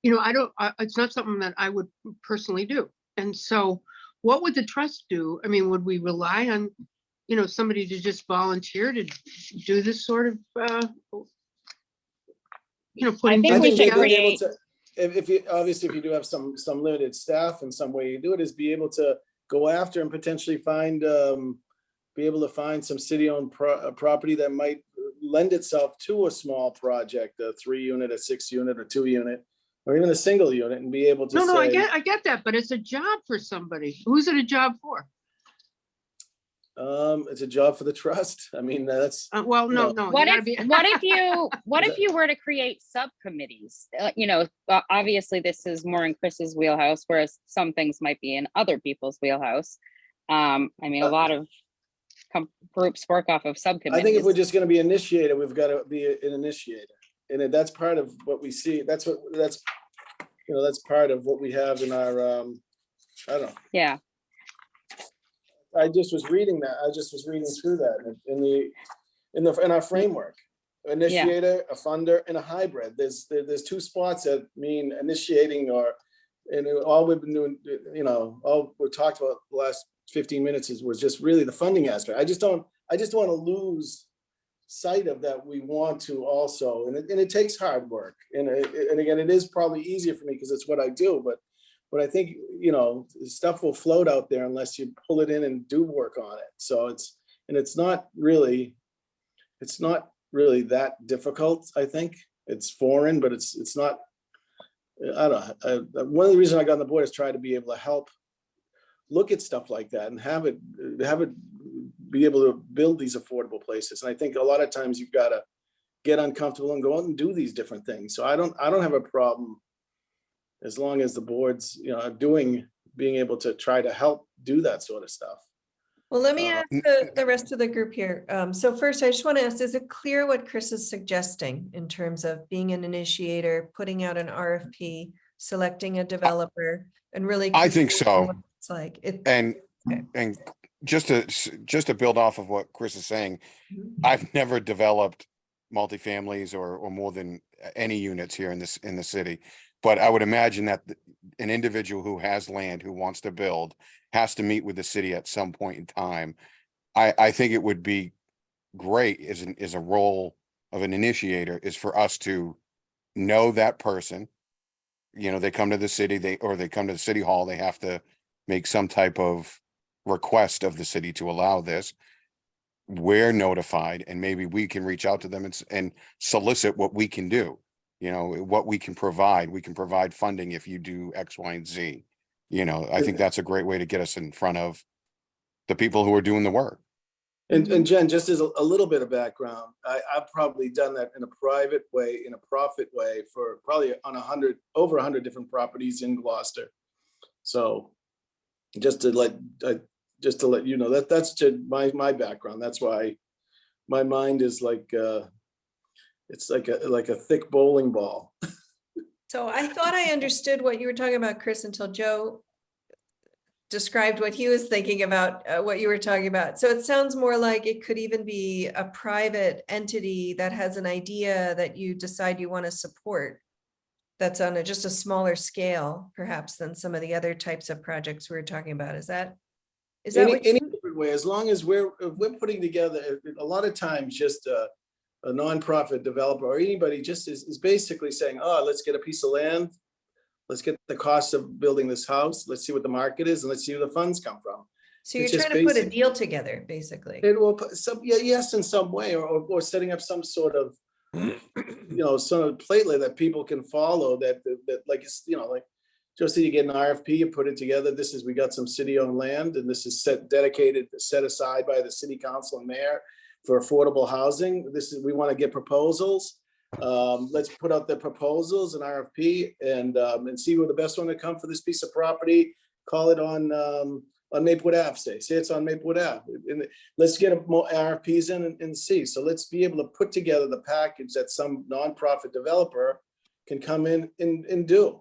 You know, it's not something that I would personally do. And so what would the trust do? I mean, would we rely on, you know, somebody to just volunteer to do this sort of, you know, putting think I we things think should they'd be together? able to, if you, obviously, if you do have some limited staff and some way you do it is be able to go after and potentially find, be able to find some city-owned property that might lend itself to a small project, a 3-unit, a 6-unit, or 2-unit, or even a single unit, and be able to No, I say, get that, but it's a job for somebody. Who's it a job for? it's a job for the trust. I mean, that's, Well, no, No. you What gotta if, be. what Is if you were to create subcommittees? You know, obviously this is more in Chris's wheelhouse, whereas some things might be in other people's wheelhouse. I mean, a lot of groups work off of I think if subcommittees. we're just gonna be initiator, we've got to be an initiator. And that's part of what we see. That's, you know, that's part of what we have in our, I don't know. Yeah, I just was reading that. I just was reading through that in our framework. Initiator, a funder, and a hybrid. There's 2 spots that mean initiating and all we've been doing, you know, all we talked about the last 15 minutes was just really the funding aspect. I just don't want to lose sight of that. We want to also, and it takes hard work. And again, it is probably easier for me because it's what I do, but I think, you know, stuff will float out there unless you pull it in and do work on it. So it's not really that difficult. I think it's foreign, but it's not, I don't know. One of the reasons I got on the board is try to be able to help look at stuff like that and have it be able to build these affordable places. And I think a lot of times you've got to get uncomfortable and go out and do these different things. So I don't have a problem as long as the board's, you know, being able to try to help do that sort of stuff. Well, let me ask the rest of the group here. So first, I just want to ask, is it clear what Chris is suggesting in terms of being an initiator, putting out an RFP, selecting a developer, and really? I think so. what It's like. And, Okay. and just to build off of what Chris is saying, Mhm. I've never developed multifamilies or more than any units here in the city. But I would imagine that an individual who has land, who wants to build, has to meet with the city at some point in time. I think it would be great as a role of an initiator is for us to know that person. You know, they come to the city, they come to the city hall, they have to make some type of request of the city to allow this. We're notified and maybe we can reach out to them and solicit what we can do. You know, what we can provide. We can provide funding if you do X, Y, and Z. You know, I think that's a great way to get us in front of the people who are doing the work. And Jen, just as a little bit of background, I've probably done that in a private way, in a profit way for probably on over 100 different properties in Gloucester. So just to let you know, that's to my background. That's why my mind is like, it's like a thick bowling ball. So I thought I understood what you were talking about, Chris, until Joe described what he was thinking about, what you were talking about. So it sounds more like it could even be a private entity that has an idea that you decide you want to support. That's on just a smaller scale, perhaps, than some of the other types of projects we were talking about. Is that what Any you? different way, as long as if we're putting together, a lot of times just a nonprofit developer or anybody just is basically saying, oh, let's get a piece of land. Let's get the cost of building this house. Let's see what the market is and let's see where the funds come from. So you're It's just trying to put a basic. deal together, basically. It will put some, yeah, yes, in some way, or setting up some sort of, sort of platelet that people can follow that like, it's, like, just so you get an RFP, you put it together. This is, we got some city-owned land and this is set aside by the city council and mayor for affordable housing. We want to get proposals. Let's put out the proposals and RFP and see where the best one to come for this piece of property. Call it on Maplewood Ave, say it's on Maplewood Ave. And let's get more RFPs in and see. So let's be able to put together the package that some nonprofit developer can come in and do.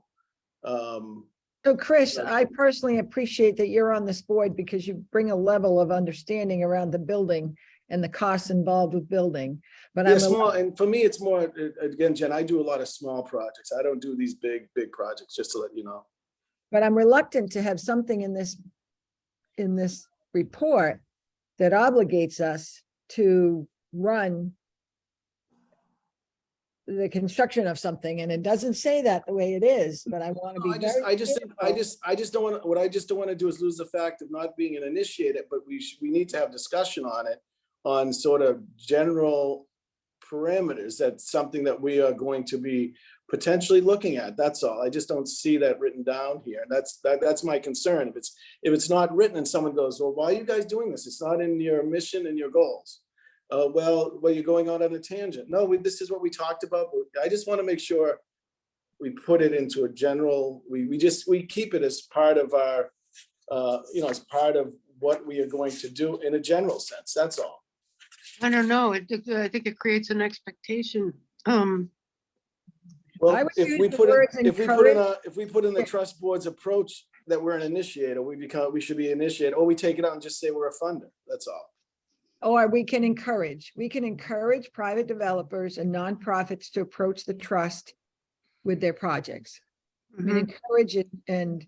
So Chris, I personally appreciate that you're on this board because you bring a level of understanding around the building and the costs involved with building. But Yeah, I'm small, and for me, it's more, again, Jen, I do a lot of small projects. I don't do these big projects, just to let you know. But I'm reluctant to have something in this report that obligates us to run the construction of something, and it doesn't say that the way it is, but I want to be very. I just don't want, what I just don't want to do is lose the fact of not being an initiator, but we need to have discussion on it, on sort of general parameters. That's something that we are going to be potentially looking at. That's all. I just don't see that written down here. That's my concern. If it's not written and someone goes, well, why are you guys doing this? It's not in your mission and your goals. Well, you're going out on a tangent. No, this is what we talked about. I just want to make sure we put it into a general, we keep it as part of our, as part of what we are going to do in a general sense. That's all. I don't know. I think it creates an expectation. I Well, would if use we the put in, words if we put in the Yeah. trust board's approach that we're an initiator, we should be initiated, or we take it out and just say we're a funder. That's all. Or we can encourage private developers and nonprofits to approach the trust with their projects. I mean, Mhm. encourage it, and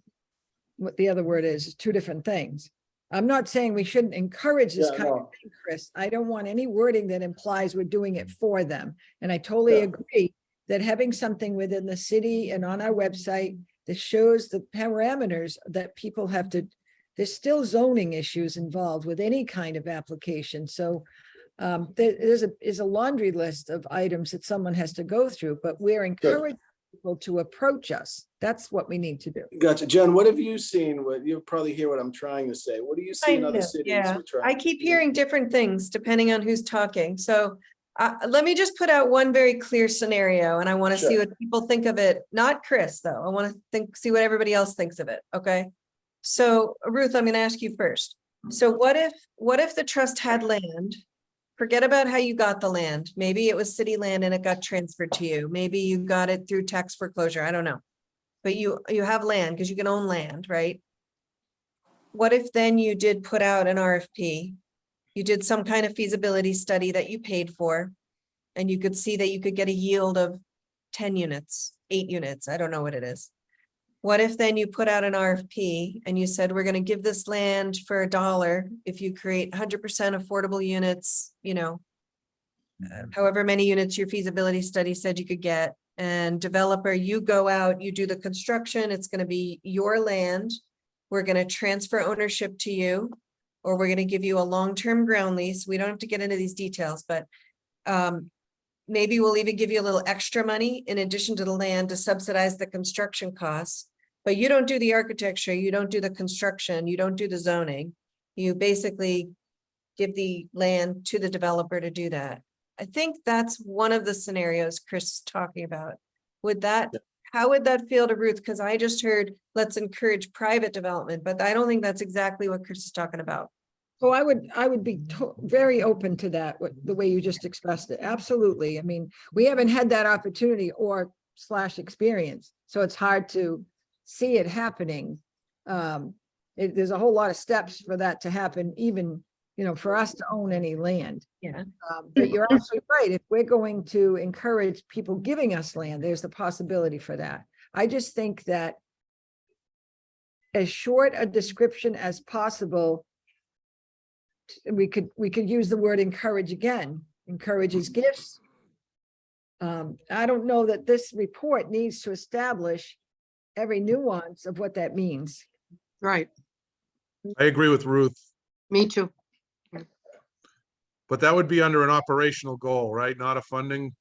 what the other word is two different things. I'm not saying we shouldn't encourage this Yeah, kind of no. thing, Chris. I don't want any wording that implies we're doing it for them. And I totally Yeah. agree that having something within the city and on our website that shows the parameters that people have to, there's still zoning issues involved with any kind of application. So there is a laundry list of items that someone has to go through, but we're encouraging people to approach us. That's what we need to do. Gotcha. Jen, what have you seen? You'll probably hear what I'm trying to say. What do you see in other cities? Yeah, we're trying I to keep do? hearing different things depending on who's talking. So let me just put out one very clear scenario, and I want to see Sure. what people think of it. Not Chris, though. I want to see what everybody else thinks of it. Okay. So Ruth, I'm going to ask you first. So what if the trust had land? Forget about how you got the land. Maybe it was city land and it got transferred to you. Maybe you got it through tax foreclosure. I don't know. But you have land because you can own land, right? What if then you did put out an RFP? You did some kind of feasibility study that you paid for, and you could see that you could get a yield of 10 units, 8 units. I don't know what it is. What if then you put out an RFP and you said, we're going to give this land for $1 if you create 100% affordable units, however many units your feasibility study said you could get, and developer, you go out, you do the construction, it's going to be your land. We're going to transfer ownership to you, or we're going to give you a long-term ground lease. We don't have to get into these details, but maybe we'll even give you a little extra money in addition to the land to subsidize the construction costs. But you don't do the architecture, you don't do the construction, you don't do the zoning. You basically give the land to the developer to do that. I think that's one of the scenarios Chris is talking about. How would that feel to Ruth? Because I just heard, let's encourage private development, but I don't think that's exactly what Chris is talking about. So I would be very open to that, the way you just expressed it. Absolutely. I mean, we haven't had that opportunity or / experience, so it's hard to see it happening. There's a whole lot of steps for that to happen, even, for us to own any land. Yeah. But you're absolutely right. If we're going to encourage people giving us land, there's the possibility for that. I just think that as short a description as possible, we could use the word encourage again. Encourages gifts. I don't know that this report needs to establish every nuance of what that means. Right, I agree with Ruth, me too. but that would be under an operational goal, right? Not a funding.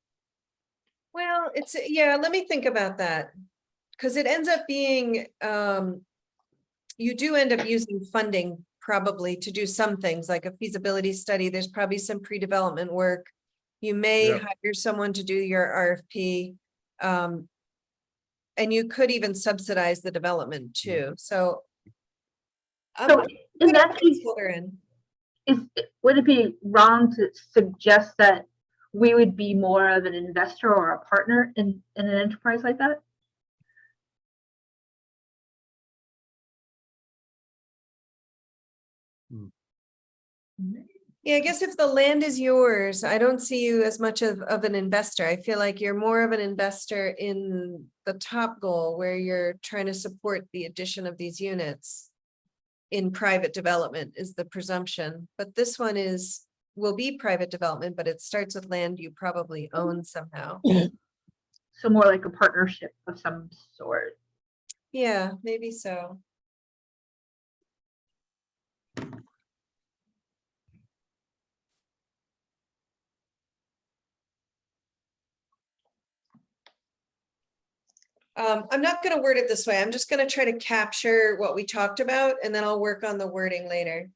Well, it's, yeah, let me think about that. Because it ends up being, you do end up using funding probably to do some things like a feasibility study. There's probably some pre-development work. You may Yeah. hire someone to do your RFP. And you could even subsidize the development too, so. I'm So gonna in put a that case, placeholder in. would it be wrong to suggest that we would be more of an investor or a partner in an enterprise like that? Yeah, I guess if the land is yours, I don't see you as much of an investor. I feel like you're more of an investor in the top goal where you're trying to support the addition of these units. In private development is the presumption, but this one will be private development, but it starts with land you probably own somehow. So more like a partnership of some sort. Yeah, maybe so. I'm not gonna word it this way. I'm just gonna try to capture what we talked about and then I'll work on the wording later.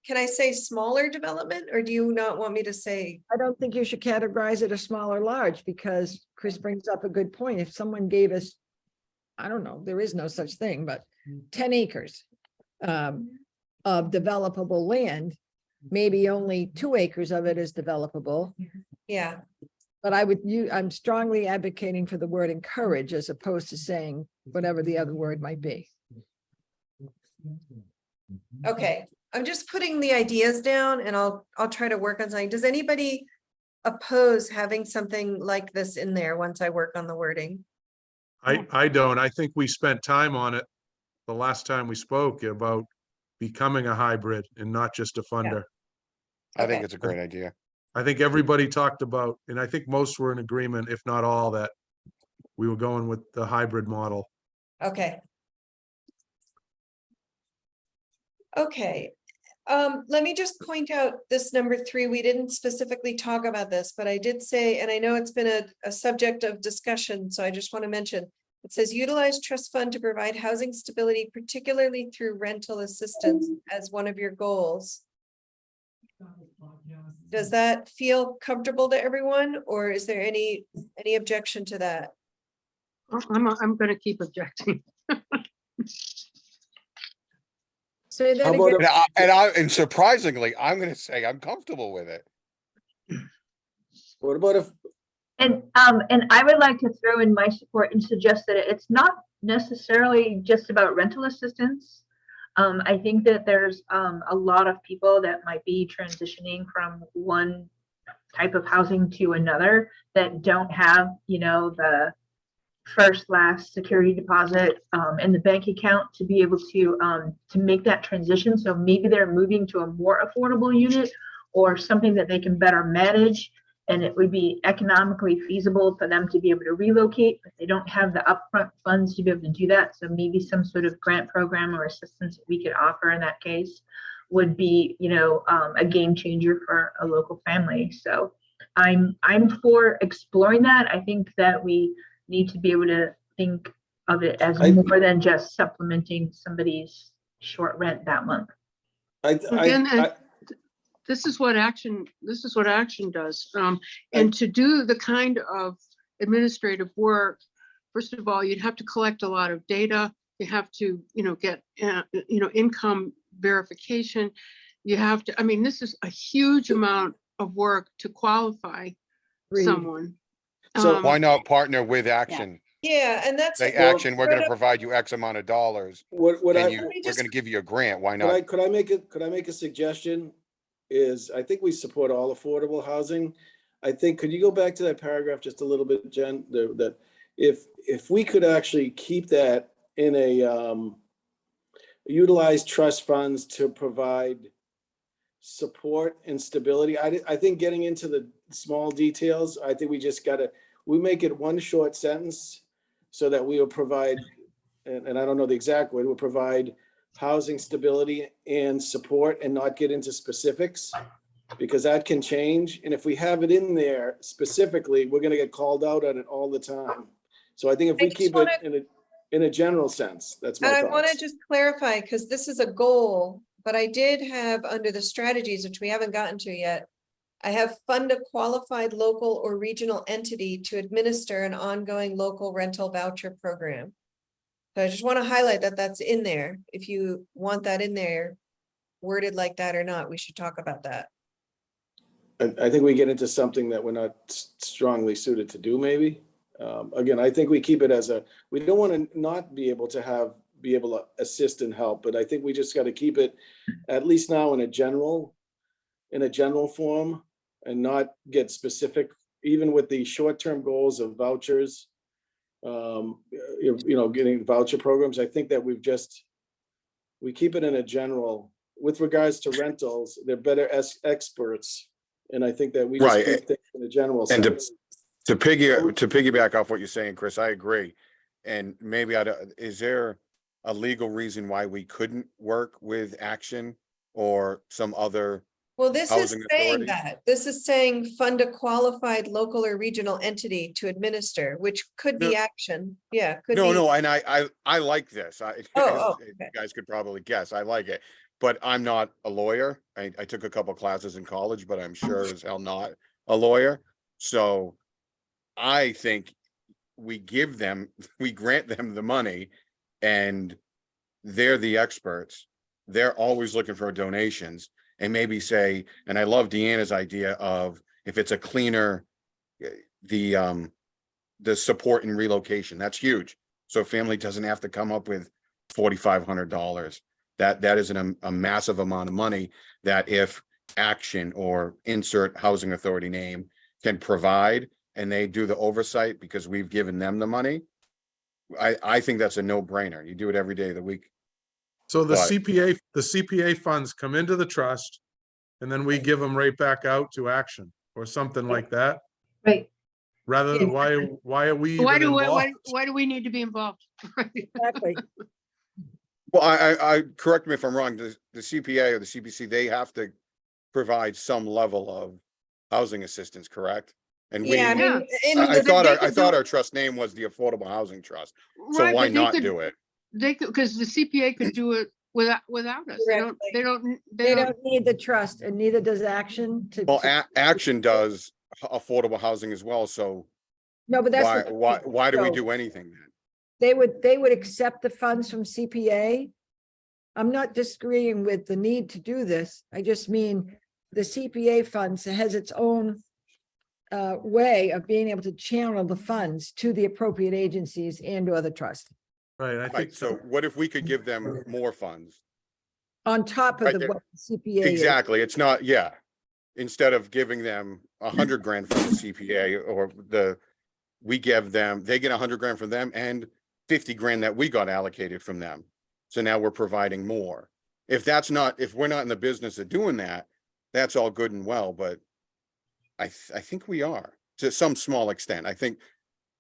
Can I say smaller development or do you not want me to say? I don't think you should categorize it as small or large because Chris brings up a good point. If someone gave us, I don't know, there is no such thing, but 10 acres of developable land, maybe only 2 acres of it is developable. Yeah, But I'm strongly advocating for the word encourage as opposed to saying whatever the other word might be. okay. I'm just putting the ideas down and I'll try to work on something. Does anybody oppose having something like this in there once I work on the wording? I don't. I think we spent time on it the last time we spoke about becoming a hybrid and not just a funder. I think Okay. it's a great idea. I think everybody talked about, and I think most were in agreement, if not all, that we were going with the hybrid model. Okay. Okay, let me just point out this number 3, we didn't specifically talk about this, but I did say, and I know it's been a subject of discussion, so I just want to mention. It says utilize trust fund to provide housing stability, particularly through rental assistance as one of your goals. Does that feel comfortable to everyone, or is there any objection to that? I'm gonna keep objecting. Say that How about again. And surprisingly, I'm gonna say I'm comfortable with it. What about if, And I would like to throw in my support and suggest that it's not necessarily just about rental assistance. I think that there's a lot of people that might be transitioning from one type of housing to another that don't have, the first, last security deposit in the bank account to be able to make that transition. So maybe they're moving to a more affordable unit or something that they can better manage. And it would be economically feasible for them to be able to relocate, but they don't have the upfront funds to be able to do that. So maybe some sort of grant program or assistance that we could offer in that case would be, a game changer for a local family. So I'm for exploring that. I think that we need to be able to think of it as more than just supplementing somebody's short rent that month. Again, this is what action does. And to do the kind of administrative work, first of all, you'd have to collect a lot of data. You have to, get, income verification. You have to, this is a huge amount of work to qualify someone. So Why not partner with Action? Yeah, and that's. Say, Action, we're gonna provide you X amount of dollars. what And I, we're gonna give you a grant. Why not? could I make a suggestion? Is I think we support all affordable housing. I think, could you go back to that paragraph just a little bit, Jen? That if we could actually keep that in a utilize trust funds to provide support and stability. I think getting into the small details, I think we just we make it one short sentence so that we will provide, and I don't know the exact word, will provide housing stability and support and not get into specifics, because that can change. And if we have it in there specifically, we're gonna get called out on it all the time. So I think if I we just keep it in a general sense, that's my And I want to thoughts. just clarify, because this is a goal, but I did have under the strategies, which we haven't gotten to yet. I have fund a qualified local or regional entity to administer an ongoing local rental voucher program. So I just want to highlight that that's in there. If you want that in there, worded like that or not, we should talk about that. I think we get into something that we're not strongly suited to do, maybe. Again, I think we keep it as we don't want to not be able to assist and help, but I think we just got to keep it at least now in a general form and not get specific, even with the short-term goals of vouchers, getting voucher programs. I think that we keep it in a general, with regards to rentals, they're better as experts. And I think that we just keep things in a general And sense. to piggyback off what you're saying, Chris, I agree. And maybe is there a legal reason why we couldn't work with Action or some other? Well, this is Housing saying authority? that, this is saying fund a qualified local or regional entity to administer, which could be No. action. Yeah, could be. No, and I like this. Oh, You okay. guys could probably guess, I like it. But I'm not a lawyer. I took a couple classes in college, but I'm sure as hell not a lawyer. So I think we grant them the money, and they're the experts. They're always looking for donations, and maybe say, and I love Deanna's idea of, if it's a cleaner, the support and relocation, that's huge. So family doesn't have to come up with $4,500. That is a massive amount of money that if Action or insert housing authority name can provide, and they do the oversight because we've given them the money, I think that's a no-brainer. You do it every day of the week. So the But- CPA funds come into the trust, and then we give them right back out to Action or something like that. Right. Rather than why are we Why even do, involved? why do we need to be involved? Exactly. Well, I correct me if I'm wrong, the CPA or the CPC, they have to provide some level of housing assistance, correct? And we, Yeah, I Yeah. mean. in I the- thought our trust name was the Affordable Housing Trust. So Right, why but they not could- do it? They could, because the CPA could do it without us. Directly. They don't need the trust, and neither does Action to. Well, Action does affordable housing as well, so No, but that's. what- why do we So do anything then? They would accept the funds from CPA. I'm not disagreeing with the need to do this. I just mean the CPA funds has its own way of being able to channel the funds to the appropriate agencies and or the trust. Right, I think Right, so what if we could give them more funds? On top of Right the there. what the CPA is. Exactly, it's not, yeah. Instead of giving them $100,000 from the CPA or we give them, they get $100,000 from them and $50,000 that we got allocated from them. So now we're providing more. If we're not in the business of doing that, that's all good and well, but I think we are to some small extent. I think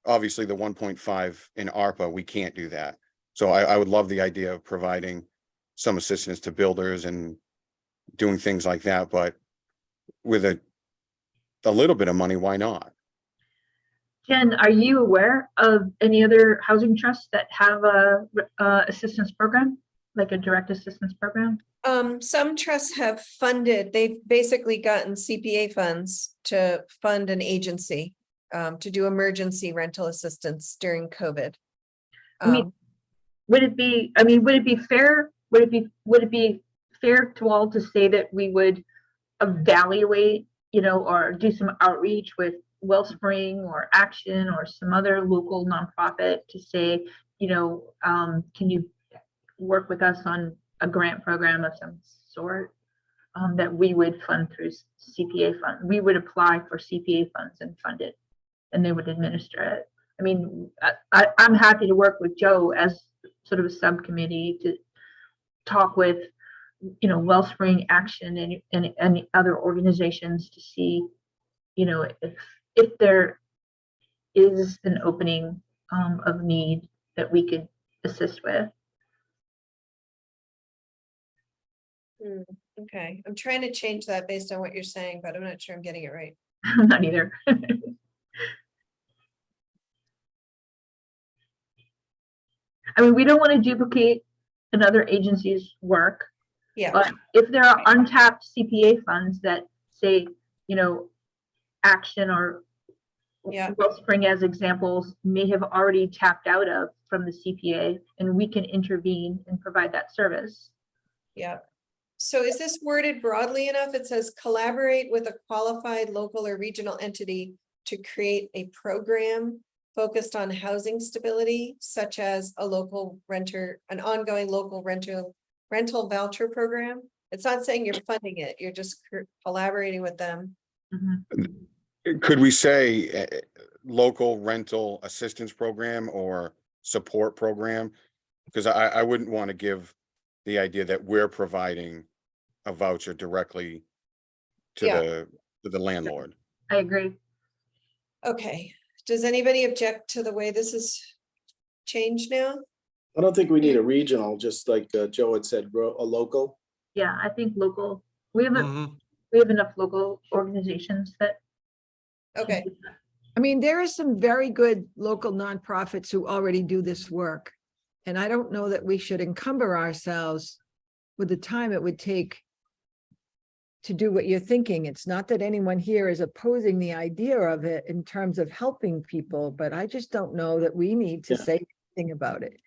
obviously the 1.5 in ARPA, we can't do that. So I would love the idea of providing some assistance to builders and doing things like that, but with a little bit of money, why not? Jen, are you aware of any other housing trusts that have a assistance program, like a direct assistance program? Some trusts have funded, they've basically gotten CPA funds to fund an agency to do emergency rental assistance during COVID. I mean, would it be fair? Would it be fair to all to say that we would evaluate, or do some outreach with Wellspring or Action or some other local nonprofit to say, can you work with us on a grant program of some sort that we would fund through CPA fund? We would apply for CPA funds and fund it, and they would administer it. I mean, I'm happy to work with Joe as sort of a subcommittee to talk with, Wellspring, Action, and other organizations to see, if there is an opening of need that we could assist with. Okay, I'm trying to change that based on what you're saying, but I'm not sure I'm getting it right. Not either. I mean, we don't want to duplicate another agency's work, Yeah, but if there are untapped CPA funds that say, you know, Action or Yeah. Wellspring as examples may have already tapped out of from the CPA, and we can intervene and provide that service. yeah. So is this worded broadly enough? It says collaborate with a qualified local or regional entity to create a program focused on housing stability, such as a local renter, an ongoing local rental voucher program. It's not saying you're funding it, you're just collaborating with them. Could we say local rental assistance program or support program? Because I wouldn't want to give the idea that we're providing a voucher directly to Yeah. the landlord. I agree. Okay, does anybody object to the way this is changed now? I don't think we need a regional, just like Joe had said, a local. Yeah, I think local, we have Mhm. enough local organizations that. Okay, I mean, there are some very good local nonprofits who already do this work. And I don't know that we should encumber ourselves with the time it would take to do what you're thinking. It's not that anyone here is opposing the idea of it in terms of helping people, but I just don't know that we need to Yeah. say anything about it.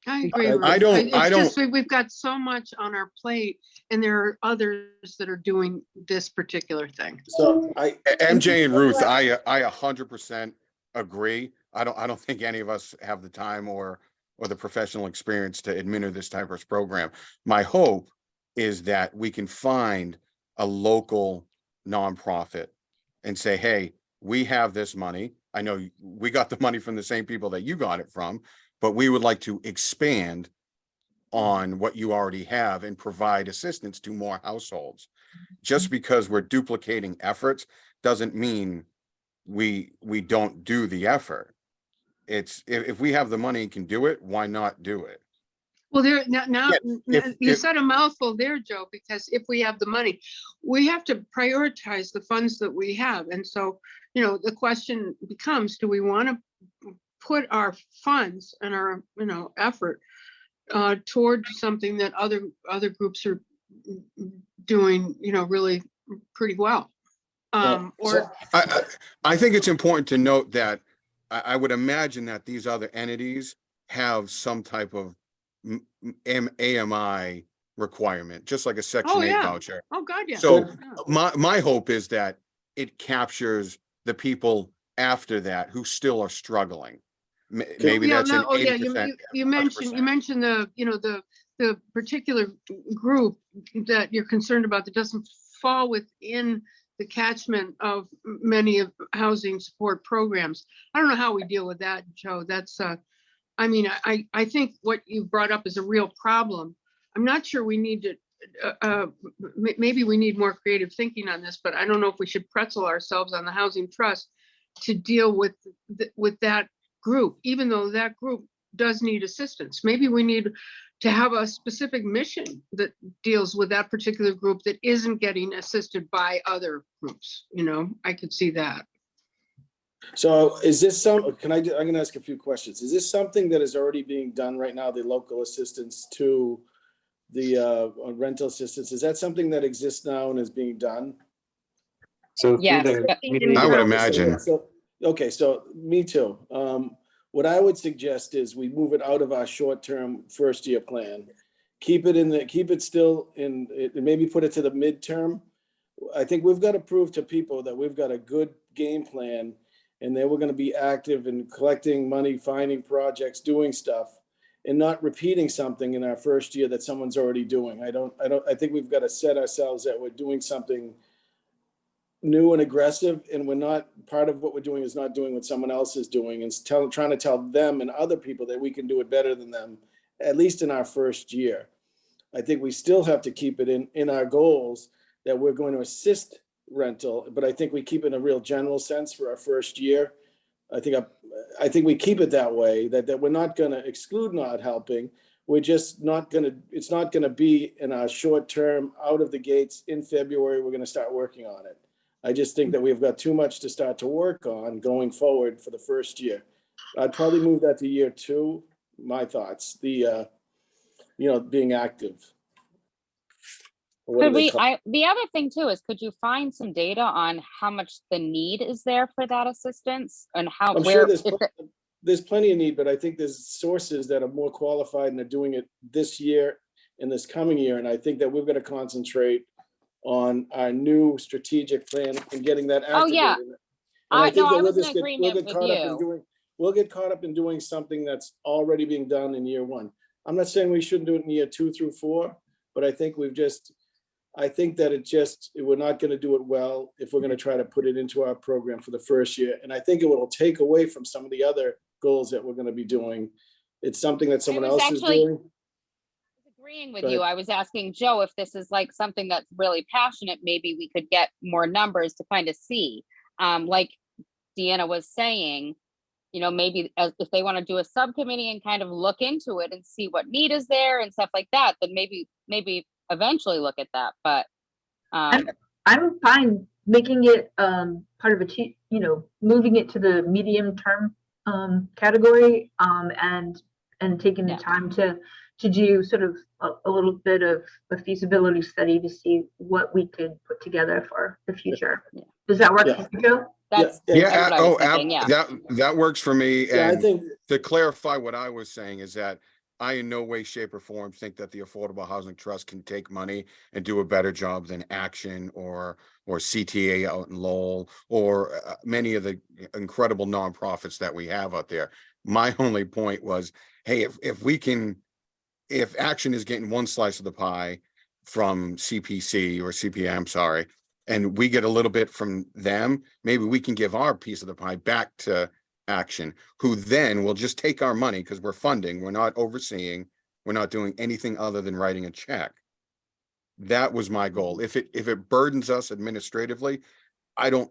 I agree. I Ruth. don't- I It's just we've got so much on our plate and there are others that are doing this particular thing. So MJ and Ruth, I 100% agree. I don't think any of us have the time or the professional experience to administer this type of program. My hope is that we can find a local nonprofit and say, hey, we have this money. I know we got the money from the same people that you got it from, but we would like to expand on what you already have and provide assistance to more households. Just because we're duplicating efforts doesn't mean we don't do the effort. It's if we have the money and can do it, why not do it? Well, there now if- you if- said a mouthful there, Joe, because if we have the money, we have to prioritize the funds that we have. And so, you know, the question becomes, do we want to put our funds and our, you know, effort toward something that other groups are doing, you know, really pretty well? Or I think it's important to note that I would imagine that these other entities have some type of AMI requirement, just like a Section 8 yeah. voucher. Oh, God, yeah. So Yeah. my hope is that it captures the people after that who still are struggling. Maybe Yeah, that's an no, oh, yeah, 80%. you mentioned the, you know, the particular group that you're concerned about that doesn't fall within the catchment of many of housing support programs. I don't know how we deal with that, Joe. That's, I mean, I think what you brought up is a real problem. I'm not sure we need to, maybe we need more creative thinking on this, but I don't know if we should pretzel ourselves on the Housing Trust to deal with that group, even though that group does need assistance. Maybe we need to have a specific mission that deals with that particular group that isn't getting assisted by other groups. You know, I could see that. So is this I'm gonna ask a few questions. Is this something that is already being done right now, the local assistance to the rental assistance? Is that something that exists now and is being done? So Yes, through the but- community I would development imagine. So, okay, so me too. What I would suggest is we move it out of our short-term first-year plan. Keep it still in, maybe put it to the midterm. I think we've got to prove to people that we've got a good game plan and that we're going to be active in collecting money, finding projects, doing stuff, and not repeating something in our first year that someone's already doing. I think we've got to set ourselves that we're doing something new and aggressive, and we're not, part of what we're doing is not doing what someone else is doing and trying to tell them and other people that we can do it better than them, at least in our first year. I think we still have to keep it in our goals that we're going to assist rental, but I think we keep it in a real general sense for our first year. I think we keep it that way, that we're not gonna exclude not helping. We're just not gonna, it's not gonna be in our short term, out of the gates in February, we're gonna start working on it. I just think that we've got too much to start to work on going forward for the first year. I'd probably move that to year 2, my thoughts, the, being active. Or what do Could they we, call- the other thing too is, could you find some data on how much the need is there for that assistance and how, I'm where, sure there's plenty of need, but I think there's sources that are more qualified and are doing it this year and this coming year. And I think that we're gonna concentrate on our new strategic plan and getting that Oh, yeah. activated. And I think no, that I we'll was in just we'll agreement get with caught up in you. doing, we'll get caught up in doing something that's already being done in year 1. I'm not saying we shouldn't do it in year 2 through 4, but I think I think that we're not gonna do it well if we're gonna try to put it into our program for the first year. And I think it will take away from some of the other goals that we're gonna be doing. It's something that someone was else is actually doing. Agreeing with Go you. ahead. I was asking Joe if this is like something that's really passionate, maybe we could get more numbers to kind of see. Like Deanna was saying, maybe if they want to do a subcommittee and kind of look into it and see what need is there and stuff like that, then maybe eventually look at that. But I'm fine making it part of moving it to the medium term category and taking the Yeah. time to do sort of a little bit of a feasibility study to see what we could put together for the future. Yeah. Does that work Yeah. for you, Joe? that's Yeah, what I was thinking. Yeah. that works for me. Yeah, I And think, to clarify what I was saying is that I in no way, shape or form think that the Affordable Housing Trust can take money and do a better job than Action or CTA out in Lowell or many of the incredible nonprofits that we have out there. My only point was, hey, if Action is getting one slice of the pie from CPC or CPM, sorry, and we get a little bit from them, maybe we can give our piece of the pie back to Action, who then will just take our money because we're funding, we're not overseeing, we're not doing anything other than writing a check. That was my goal. If it burdens us administratively, I don't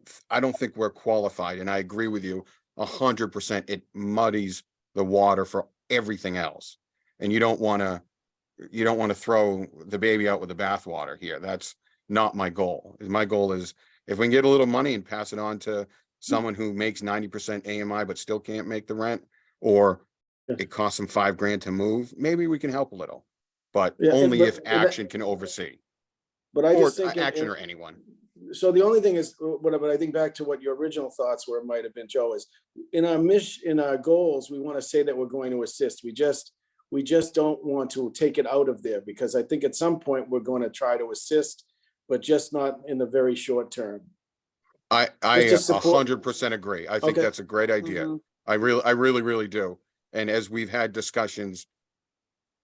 think we're qualified. And I agree with you 100%. It muddies the water for everything else. And you don't want to throw the baby out with the bathwater here. That's not my goal. My goal is if we can get a little money and pass it on to someone who makes 90% AMI but still can't make the rent, or it costs them $5,000 to move, maybe we can help a little, but Yeah, only but- if Action can oversee, but I or just think. Action or anyone. So the only thing is, but I think back to what your original thoughts were, might have been, Joe, is in our mission, in our goals, we want to say that we're going to assist. We just don't want to take it out of there, because I think at some point we're going to try to assist, but just not in the very short term. I Just to support- 100% agree. I think Okay. that's a great idea. Mhm. I really do. And as we've had discussions,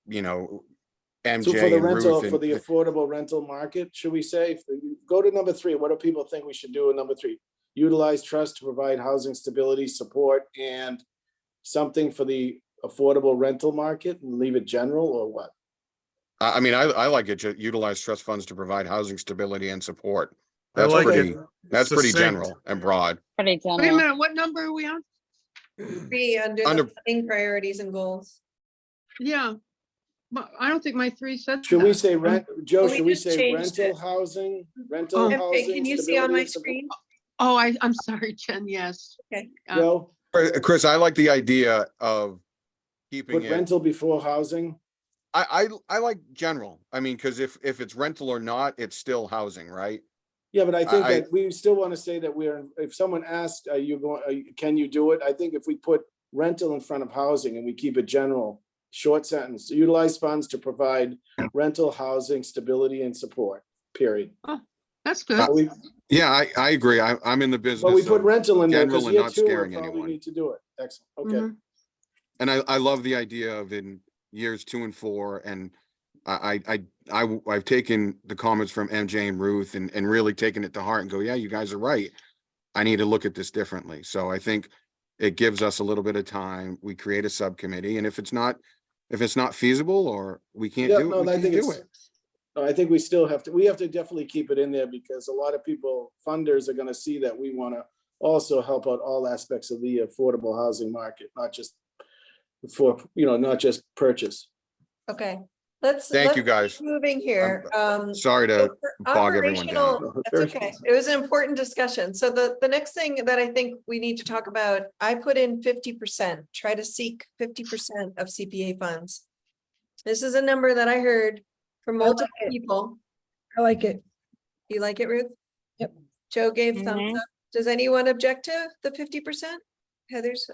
So MJ for the and rental, Ruth for the and affordable rental market, should we say, if you go to number 3, what do people think we should do in number 3? Utilize trust to provide housing stability, support, and something for the affordable rental market, and leave it general, or what? I mean, I like it, to utilize trust funds to provide housing stability and support. I That's like pretty, it. that's pretty Succinct. general and broad. Pretty Wait a general. minute, what number are we on? 3 under Under- the funding priorities and goals. Yeah. But I don't think my 3 said Should we that. say rent, Joe, Well, we should we just say changed rental it. housing, rental Oh. housing? MJ, can you see stability on my and support? screen? Oh, I'm sorry, Jen, yes. Okay. Joe, Chris, I like the idea of keeping put it. rental before housing. I like general. I mean, because if it's rental or not, it's still housing, right? Yeah, but I think I- that we still want to say that if someone asked, can you do it? I think if we put rental in front of housing and we keep it general, short sentence, utilize funds to provide rental housing, stability and support, period. That's good. But we, Yeah, I agree. I'm in the business. but we put of- rental in there general because and year not 2, we'll scaring probably anyone. need to do it. Excellent, okay. Mhm. And I love the idea of in years 2 and 4, and I've taken the comments from MJ and Ruth and really taken it to heart and go, yeah, you guys are right. I need to look at this differently. So I think it gives us a little bit of time. We create a subcommittee, and if it's not feasible or we can't Yeah, do it, no, we I can't think do it's, it. no, I think we still have to definitely keep it in there, because a lot of people, funders are gonna see that we wanna also help out all aspects of the affordable housing market, not just for, not just purchase. Okay, let's. Thank you, keep guys. Moving here. Sorry So to for bog everyone down. operational- That's okay. It was an important discussion. So the next thing that I think we need to talk about, I put in 50%, try to seek 50% of CPA funds. This is a number that I heard from multiple it. people. I like it. You like it, Ruth? Yep. Joe gave thumbs Mhm. up. Does anyone object to the 50%? Heather's.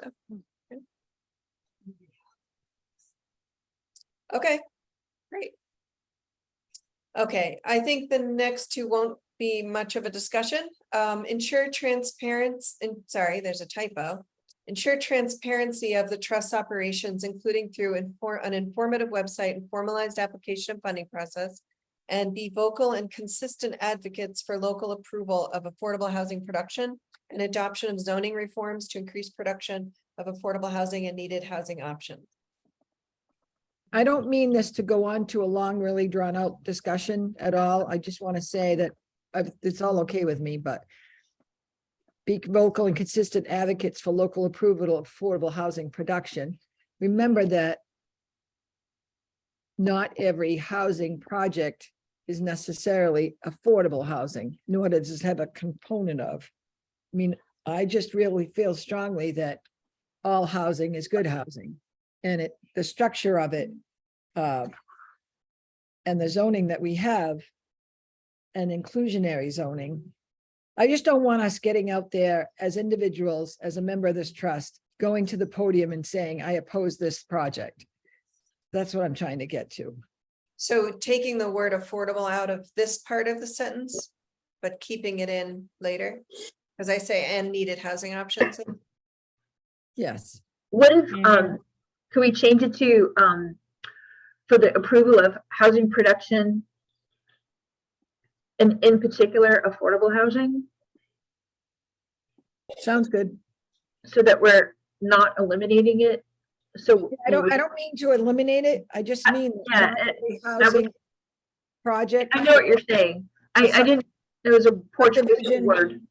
Okay, great. Okay, I think the next two won't be much of a discussion. Ensure transparency, and sorry, there's a typo. Ensure transparency of the trust operations, including through an informative website and formalized application and funding process. And be vocal and consistent advocates for local approval of affordable housing production and adoption of zoning reforms to increase production of affordable housing and needed housing options. I don't mean this to go on to a long, really drawn out discussion at all. I just want to say that it's all okay with me, but be vocal and consistent advocates for local approval of affordable housing production. Remember that not every housing project is necessarily affordable housing, nor does it have a component of. I mean, I just really feel strongly that all housing is good housing. And the structure of it, and the zoning that we have, and inclusionary zoning. I just don't want us getting out there as individuals, as a member of this trust, going to the podium and saying, I oppose this project. That's what I'm trying to get to. So taking the word affordable out of this part of the sentence, but keeping it in later, as I say, and needed housing options. Yes. What if, Mhm. can we change it to, for the approval of housing production? And in particular, affordable housing, Sounds good. so that we're not eliminating it. So I don't mean to eliminate it. I just mean Yeah, not every that housing would- project. I know what you're saying. I didn't, there was a poor choice of Subdivision. word.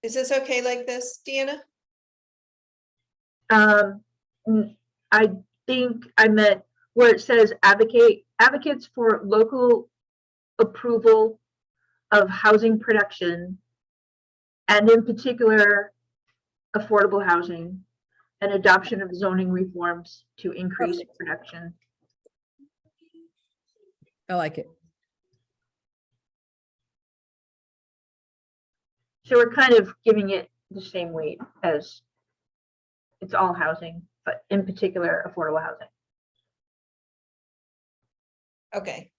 Is this okay like this, Deanna? I think I meant where it says advocates for local approval of housing production, and in particular, affordable housing and adoption of zoning reforms to increase production. I like it. So we're kind of giving it the same weight as it's all housing, but in particular, affordable housing. Okay.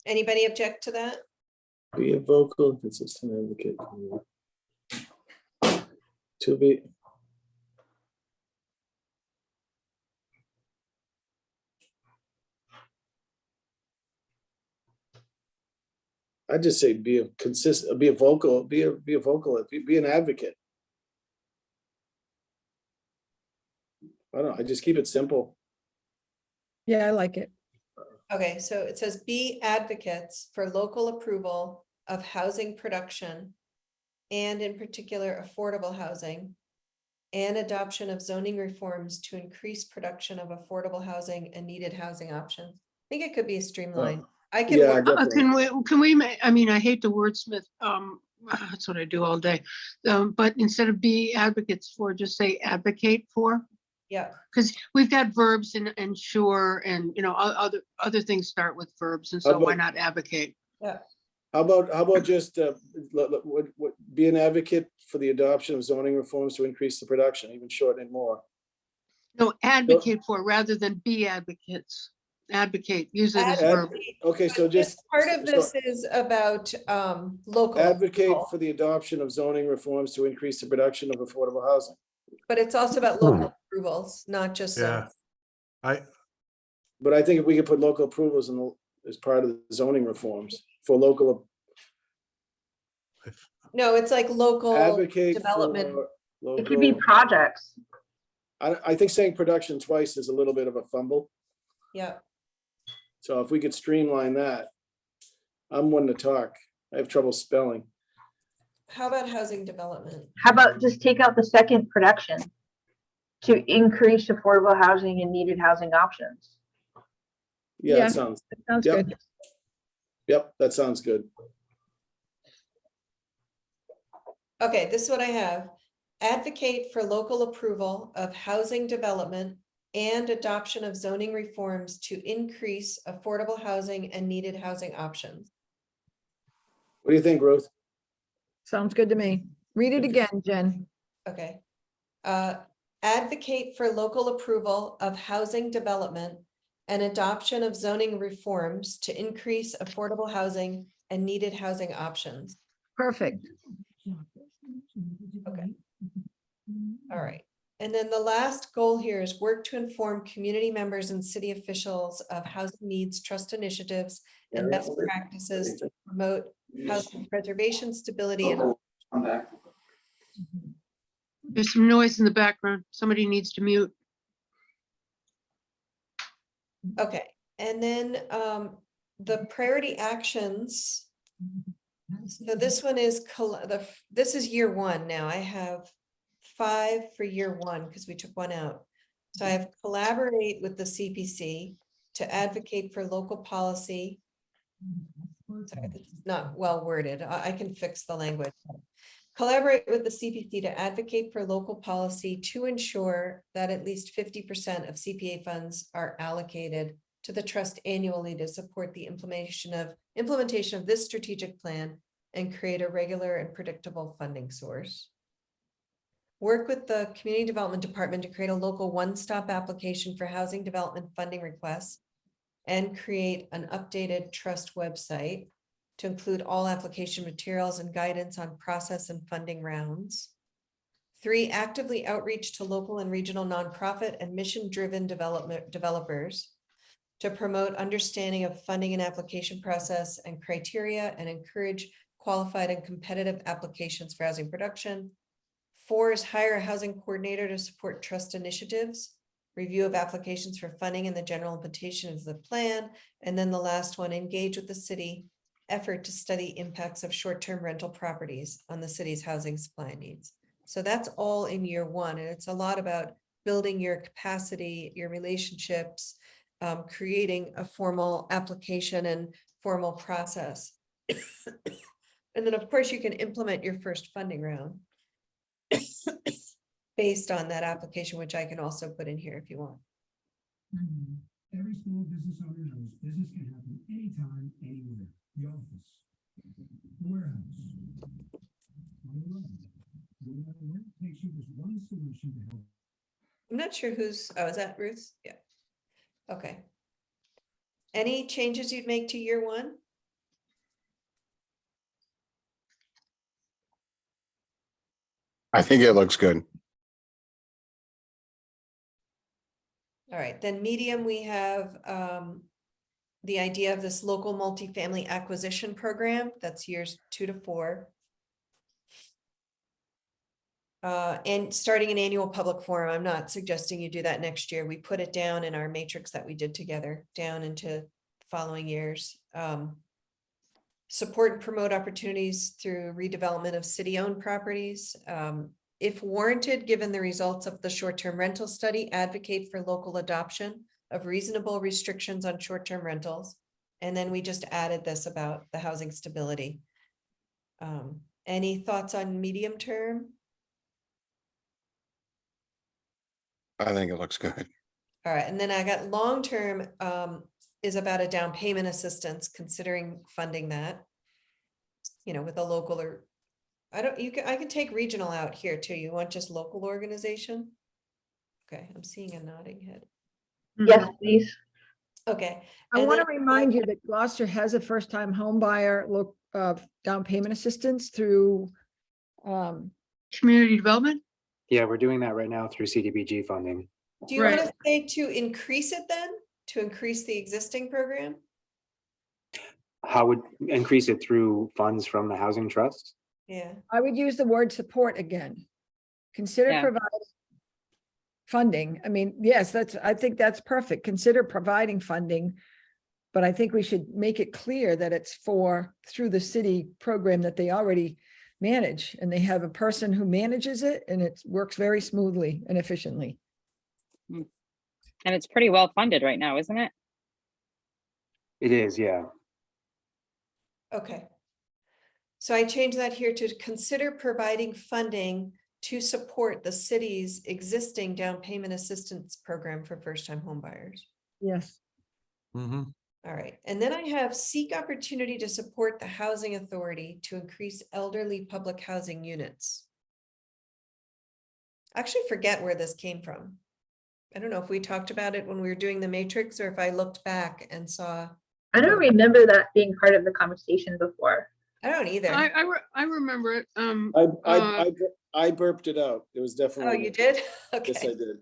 Anybody object to that? Be a vocal, consistent advocate. To be. I just say be a consistent, be a vocal, be a vocal, be an advocate. I don't know, I just keep it simple. Yeah, I like it. Okay, so it says be advocates for local approval of housing production and in particular affordable housing and adoption of zoning reforms to increase production of affordable housing and needed housing options. I think it could be streamlined. I can, Yeah, work- definitely. Can we, I mean, I hate the wordsmith, that's what I do all day. But instead of be advocates for, just say advocate for, yeah, because we've got verbs and ensure and, other things start with verbs. And How so why about- not advocate? yeah. How about just, be an advocate for the adoption of zoning reforms to increase the production, even shorten it more? No, advocate for rather than be advocates. Advocate, use it as a verb. Advocate. Okay, so But just. Part of so this is about local. Advocate approval, for the adoption of zoning reforms to increase the production of affordable housing. But it's also about local approvals, not just. Yeah. But I think if we could put local approvals as part of the zoning reforms for local No, it's like local advocate development. for It could be local. projects. I think saying production twice is a little bit of a fumble. Yeah, So if we could streamline that. I'm one to talk. I have trouble spelling. How about housing development? How about just take out the second production to increase affordable housing and needed housing options? Yeah, Yeah. that sounds, That sounds Yep. good. yep, that sounds good. Okay, this is what I have. Advocate for local approval of housing development and adoption of zoning reforms to increase affordable housing and needed housing options. What do you think, Ruth? Sounds good to me. Read it again, Jen. Okay. Advocate for local approval of housing development and adoption of zoning reforms to increase affordable housing and needed housing options. Perfect. Okay. All right. And then the last goal here is work to inform community members and city officials of housing needs, trust initiatives, and best practices to promote housing preservation, stability, and There's some noise in the background. Somebody needs to mute. okay. And then the priority actions. So this one is, this is year one now. I have 5 for year one because we took one out. So I have collaborate with the CPC to advocate for local policy. Sorry, this is not well worded. I can fix the language. Collaborate with the CPC to advocate for local policy to ensure that at least 50% of CPA funds are allocated to the trust annually to support the implementation of this strategic plan and create a regular and predictable funding source. Work with the Community Development Department to create a local one-stop application for housing development funding requests and create an updated trust website to include all application materials and guidance on process and funding rounds. 3, actively outreach to local and regional nonprofit and mission-driven developers to promote understanding of funding and application process and criteria and encourage qualified and competitive applications for housing production. 4 is hire a housing coordinator to support trust initiatives, review of applications for funding and the general implementation of the plan. And then the last one, engage with the city effort to study impacts of short-term rental properties on the city's housing supply needs. So that's all in year one. And it's a lot about building your capacity, your relationships, creating a formal application and formal process. And then of course you can implement your first funding round based on that application, which I can also put in here if you want. Every small business owner knows business can happen anytime, anywhere. The office, the warehouse, on the road. No matter where it takes you, there's one solution to help. I'm not sure who's, oh, is that Ruth? Yeah. Okay. Any changes you'd make to year one? I think it looks good. All right, then medium, we have the idea of this local multifamily acquisition program. That's years 2 to 4. And starting an annual public forum. I'm not suggesting you do that next year. We put it down in our matrix that we did together, down into following years. Support and promote opportunities through redevelopment of city-owned properties. If warranted, given the results of the short-term rental study, advocate for local adoption of reasonable restrictions on short-term rentals. And then we just added this about the housing stability. Any thoughts on medium term? I think it looks good. All right, and then I got long-term is about a down payment assistance, considering funding that, you know, with a local or I can take regional out here too. You want just local organization? Okay, I'm seeing a nodding head. Yes, please. Okay. I and want to then- remind you that Gloucester has a first-time home buyer down payment assistance through Community development? Yeah, we're doing that right now through CDBG funding. Do you want Right. to say to increase it then? To increase the existing program? How would increase it through funds from the housing trust? Yeah, I would use the word support again. Consider Yeah. providing funding. I mean, yes, I think that's perfect. Consider providing funding. But I think we should make it clear that it's through the city program that they already manage, and they have a person who manages it, and it works very smoothly and efficiently. And it's pretty well funded right now, isn't it? It is, yeah. Okay. So I changed that here to consider providing funding to support the city's existing down payment assistance program for first-time homebuyers. Yes. Mhm. All right, and then I have seek opportunity to support the housing authority to increase elderly public housing units. I actually forget where this came from. I don't know if we talked about it when we were doing the matrix or if I looked back and saw. I don't remember that being part of the conversation before. I don't either. I remember it. I burped it out. It was definitely. Oh, you did? Yes, I Okay. did.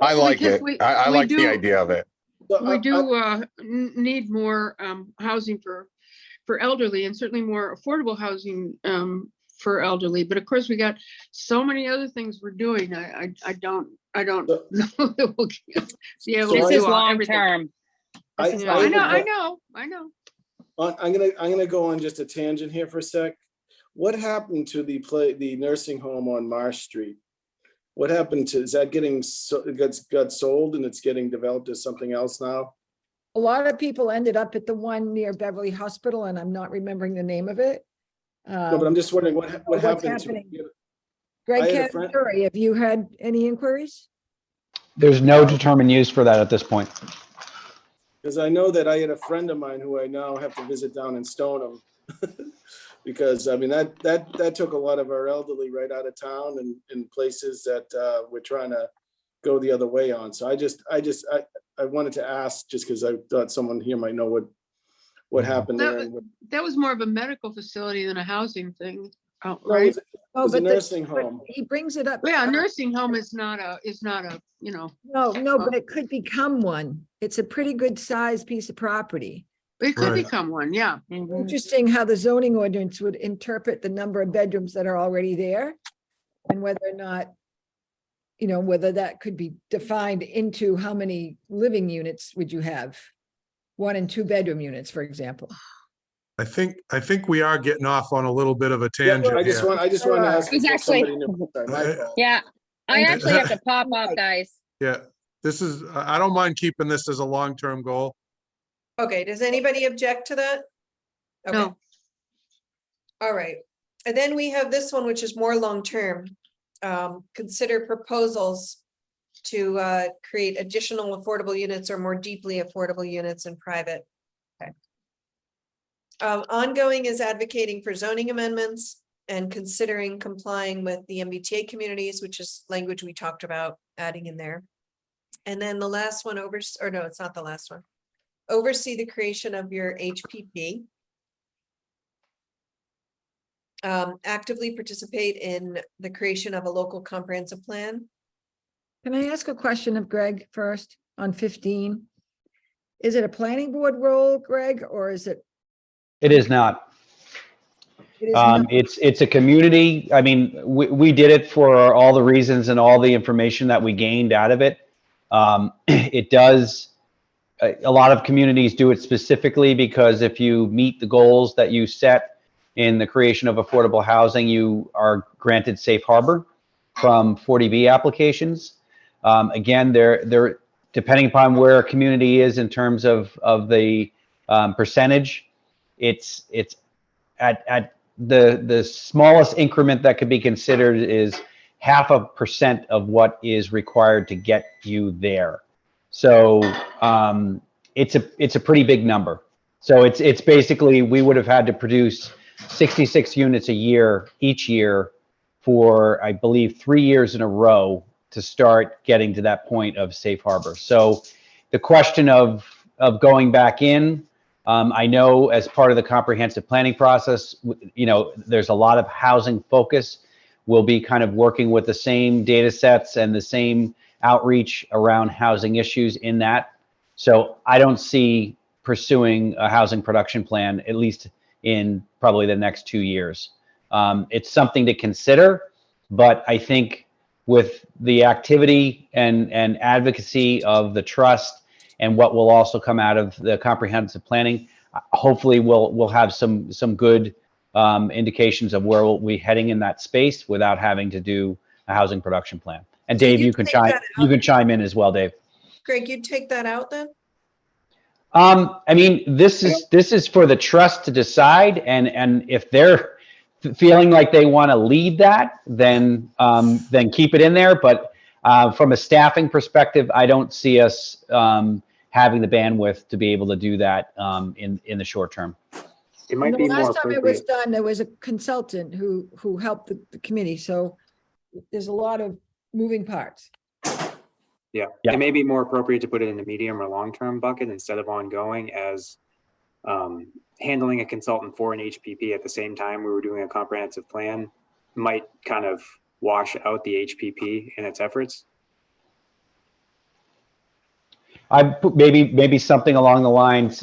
I like can- it. we- I we like the do- idea of it. So We I- do need more housing for elderly, and certainly more affordable housing for elderly. But of course, we got so many other things we're doing. I don't know that we'll be able So to This I- is do long everything. term. I- This is I- long I term. know. I'm gonna go on just a tangent here for a sec. What happened to the nursing home on Marsh Street? What happened to, is that got sold and it's getting developed as something else now? A lot of people ended up at the one near Beverly Hospital, and I'm not remembering the name of it. No, but I'm just wondering what what's happened to happening? it? Greg I had a friend- Canatori, have you had any inquiries? There's no determined use for that at this point. Because I know that I had a friend of mine who I now have to visit down in Stoneham. Because I mean, that took a lot of our elderly right out of town and in places that we're trying to go the other way on. So I wanted to ask, just because I thought someone here might know what happened there. and what- That was more of a medical facility than a housing thing, No, right? It was a but nursing home. He brings it up. Yeah, a nursing home is not a, No, but it could become one. It's a pretty good sized piece of property. it could Right. become one, yeah. Mhm. Interesting how the zoning ordinance would interpret the number of bedrooms that are already there. And whether or not, whether that could be defined into how many living units would you have? 1 and 2 bedroom units, for example. I think we are getting off on a little bit of a Yeah, tangent I just here. want to ask. It's if actually- somebody knew. Sorry, my fault. Yeah, I Thank actually have to pop off, Right. guys. Yeah, I don't mind keeping this as a long-term goal. Okay, does anybody object to that? Okay. No. All right, and then we have this one, which is more long-term. Consider proposals to create additional affordable units or more deeply affordable units in private. Okay. Ongoing is advocating for zoning amendments and considering complying with the MBTA communities, which is language we talked about adding in there. And then the last one no, it's not the last one. Oversee the creation of your HPP. Actively participate in the creation of a local comprehensive plan. Can I ask a question of Greg first on 15? Is it a planning board role, Greg, or is it? It is not. It is not? It's a community. I mean, we did it for all the reasons and all the information that we gained out of it. It does, a lot of communities do it specifically because if you meet the goals that you set in the creation of affordable housing, you are granted safe harbor from 40B applications. Again, they're depending upon where a community is in terms of the percentage, it's at the smallest increment that could be considered is 0.5% of what is required to get you there. So it's a pretty big number. So it's basically, we would have had to produce 66 units a year each year for, I believe, 3 years in a row to start getting to that point of safe harbor. So the question of going back in, I know as part of the comprehensive planning process, there's a lot of housing focus. We'll be kind of working with the same data sets and the same outreach around housing issues in that. So I don't see pursuing a housing production plan, at least in probably the next 2 years. It's something to consider, but I think with the activity and advocacy of the trust and what will also come out of the comprehensive planning. Hopefully we'll have some good indications of where we'll be heading in that space without having to do a housing production plan. And Dave, you can chime in as well, Dave. Greg, you'd take that out then? I mean, this is for the trust to decide, and if they're feeling like they want to lead that, then keep it in there. But from a staffing perspective, I don't see us having the bandwidth to be able to do that in the short term. It might The be more last time it was appropriate. done, there was a consultant who helped the committee, so there's a lot of moving parts. Yeah, Yeah. it may be more appropriate to put it in the medium or long-term bucket instead of ongoing, as handling a consultant for an HPP at the same time we were doing a comprehensive plan might kind of wash out the HPP in its efforts. I put maybe something along the lines,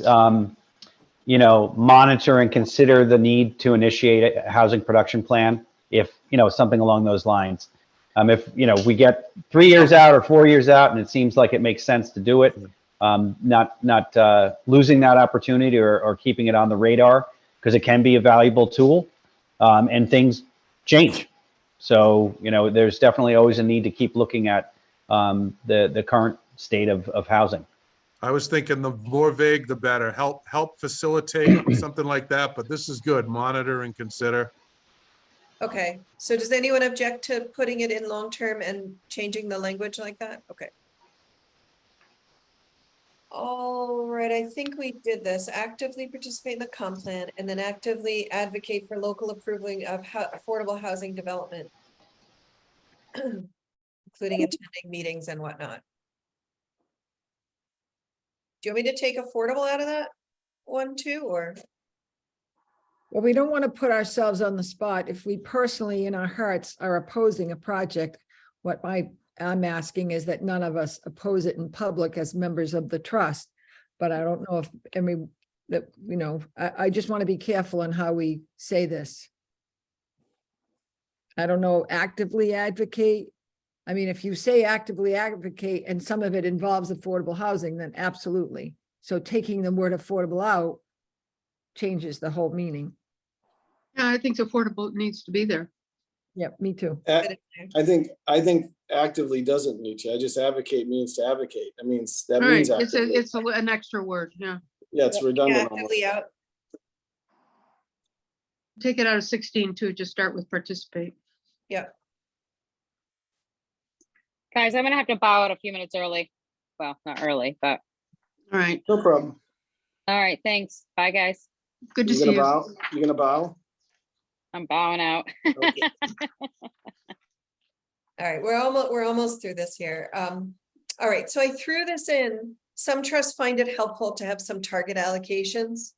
monitor and consider the need to initiate a housing production plan. If, something along those lines. If we get 3 years out or 4 years out and it seems like it makes sense to do it, not losing that opportunity or keeping it on the radar, because it can be a valuable tool, and things change. So, there's definitely always a need to keep looking at the current state of housing. I was thinking the more vague, the better. Help facilitate, something like that, but this is good. Monitor and consider. Okay, so does anyone object to putting it in long-term and changing the language like that? Okay. All right, I think we did this. Actively participate in the comp plan and then actively advocate for local approving of affordable housing development, including attending meetings and whatnot. Do you want me to take affordable out of that one too, or? Well, we don't want to put ourselves on the spot. If we personally in our hearts are opposing a project, what I'm asking is that none of us oppose it in public as members of the trust. But I don't know I just want to be careful on how we say this. I don't know, actively advocate. I mean, if you say actively advocate and some of it involves affordable housing, then absolutely. So taking the word affordable out changes the whole meaning. Yeah, I think affordable needs to be there. Yep, me too. I think actively doesn't need to. I just advocate means to advocate. That means All right, actively. it's an extra word, yeah. Yeah, it's redundant almost. Actively out. Take it out of 16 too, just start with participate. Yep. Guys, I'm gonna have to bow out a few minutes early. Well, not early, but All right, No problem. all right, thanks. Bye, guys. good to You see gonna you. bow? You gonna bow? I'm bowing out. Okay. All right, we're almost through this here. All right, so I threw this in. Some trusts find it helpful to have some target allocations.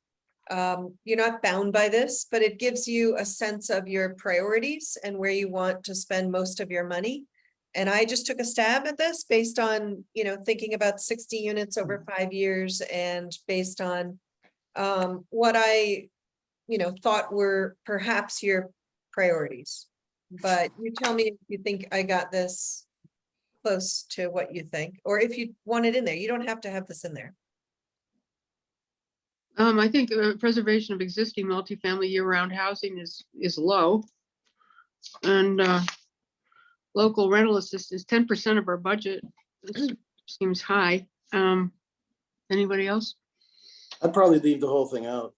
You're not bound by this, but it gives you a sense of your priorities and where you want to spend most of your money. And I just took a stab at this based on, thinking about 60 units over 5 years and based on what I, thought were perhaps your priorities. But you tell me if you think I got this close to what you think, or if you want it in there. You don't have to have this in there. I think preservation of existing multifamily year-round housing is low. And local rental assistance, 10% of our budget. This seems high. Anybody else? I'd probably leave the whole thing out.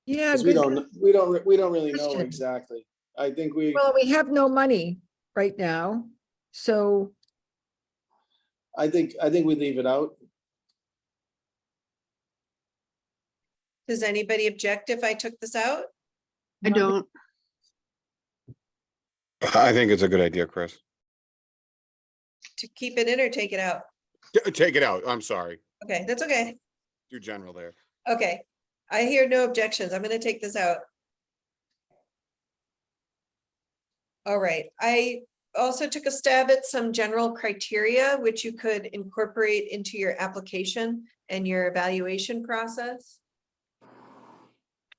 Yeah, 'Cause we good. don't really know question. exactly. I think we Well, we have no money right now, so I think we leave it out. Does anybody object if I took this out? I don't. I think it's a good idea, Chris. To keep it in or take it out? Take it out. I'm sorry. Okay, that's okay. Too general there. Okay, I hear no objections. I'm gonna take this out. All right, I also took a stab at some general criteria which you could incorporate into your application and your evaluation process.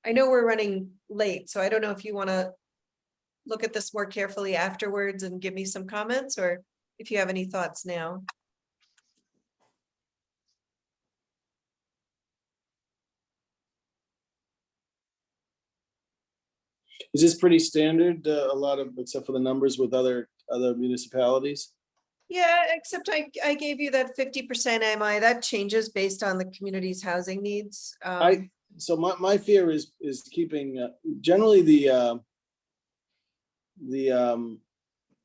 I know we're running late, so I don't know if you want to look at this more carefully afterwards and give me some comments, or if you have any thoughts now. Is this pretty standard, a lot of, except for the numbers with other municipalities? Yeah, except I gave you that 50% MI, that changes based on the community's housing needs. So my fear is keeping, generally the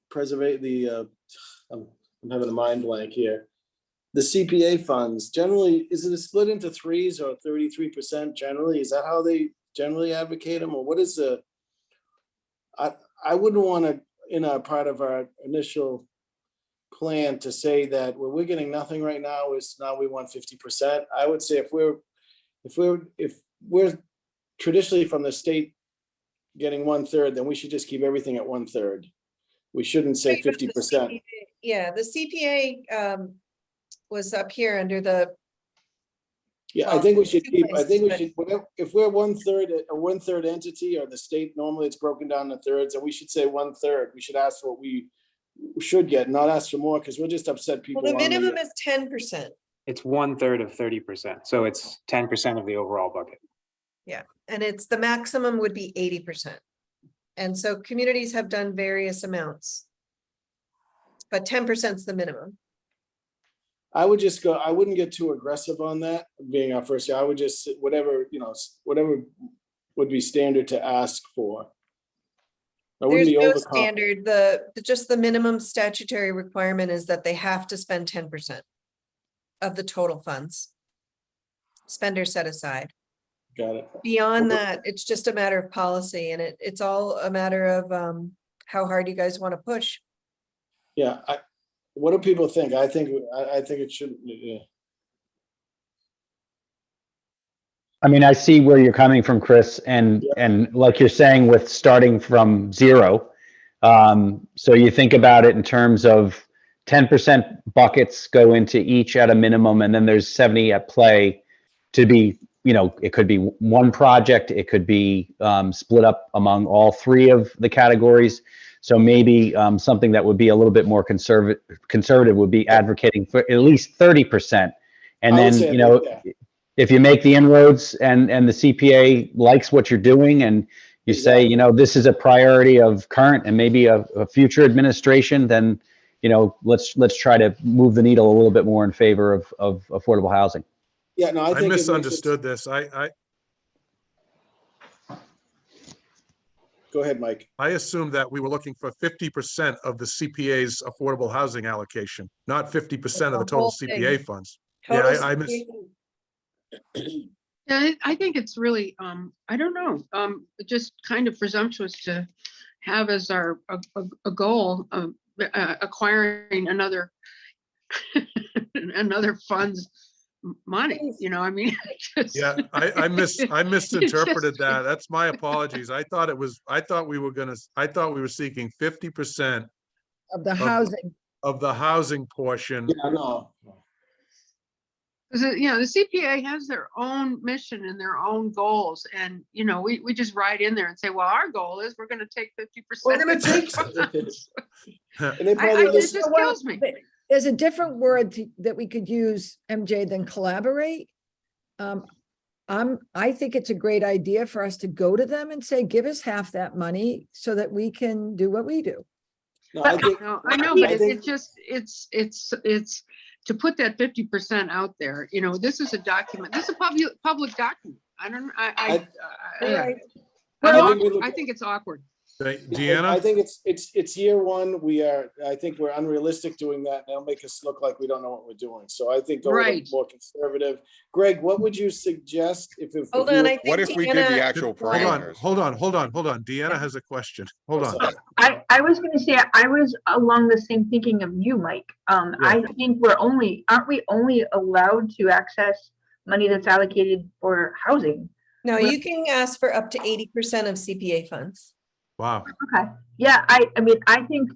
preservate, I'm having a mind blank here. The CPA funds, generally, is it a split into threes or 33% generally? Is that how they generally advocate them, or what is the? I wouldn't want to, in a part of our initial plan, to say that, well, we're getting nothing right now, is now we want 50%. I would say if we're traditionally from the state getting 1/3, then we should just keep everything at 1/3. We shouldn't say Right, but the 50%. CPA Yeah, the CPA was up here under the, Yeah, I think we should two keep, I think we places, should, whatever, if we're 1/3, a 1/3 entity, or the state, normally it's broken down to thirds, and we should say 1/3. We should ask for what we should get, not ask for more, because we'll just upset people. well, the on minimum is 10%. It's 1/3 of 30%, so it's 10% of the overall bucket. Yeah, and it's, the maximum would be 80%. And so communities have done various amounts. But 10% is the minimum. I would just go, I wouldn't get too aggressive on that, being our first year. I would just, whatever, whatever would be standard to ask for. I wouldn't There's be no over. standard, just the minimum statutory requirement is that they have to spend 10% of the total funds. Spend or set aside. Got it. Beyond Okay. that, it's just a matter of policy, and it's all a matter of how hard you guys want to push. Yeah, what do people think? I think it should, yeah. I mean, I see where you're coming from, Chris, and like you're saying, with starting from zero. So you think about it in terms of 10% buckets go into each at a minimum, and then there's 70 at play to be, it could be one project, it could be split up among all three of the categories. So maybe something that would be a little bit more conservative would be advocating for at least 30%. And I would then, say, yeah. if you make the inroads and the CPA likes what you're doing, and you say, this is a priority of current and maybe a future administration, then, let's try to move the needle a little bit more in favor of affordable housing. Yeah, no, I I think. misunderstood this. Go ahead, Mike. I assumed that we were looking for 50% of the CPA's affordable housing allocation, not 50% of the total whole thing. CPA funds. Total Yeah, Yeah, I think it's really, I don't know, just kind of presumptuous to have as a goal of acquiring another funds money, I mean. Yeah, I misinterpreted that. That's my apologies. I thought we were seeking 50% Of the housing. of the housing portion. Yeah, no. The CPA has their own mission and their own goals, and we just write in there and say, well, our goal is we're going to take 50%. We're gonna take. And they It probably just listen. kills me. There's a different word that we could use, MJ, than collaborate. I think it's a great idea for us to go to them and say, give us half that money so that we can do what we do. No, I think. No, I know, I but think- it's to put that 50% out there, this is a document, this is a public document. I don't, I think it's awkward. Deanna? I think it's year one. I think we're unrealistic doing that. That'll make us look like we don't know what we're doing. So I think go with a Right. more conservative. Greg, what would you suggest if Hold you on, were- I think What if we did the Deanna- actual Hold on, parameters? hold on. Deanna has a question. Hold on. I was gonna say, I was along the same thinking of you, Mike. I think aren't we only allowed to access money that's allocated for housing? No, you can ask for up to 80% of CPA funds. Wow. Okay, yeah, I mean, I think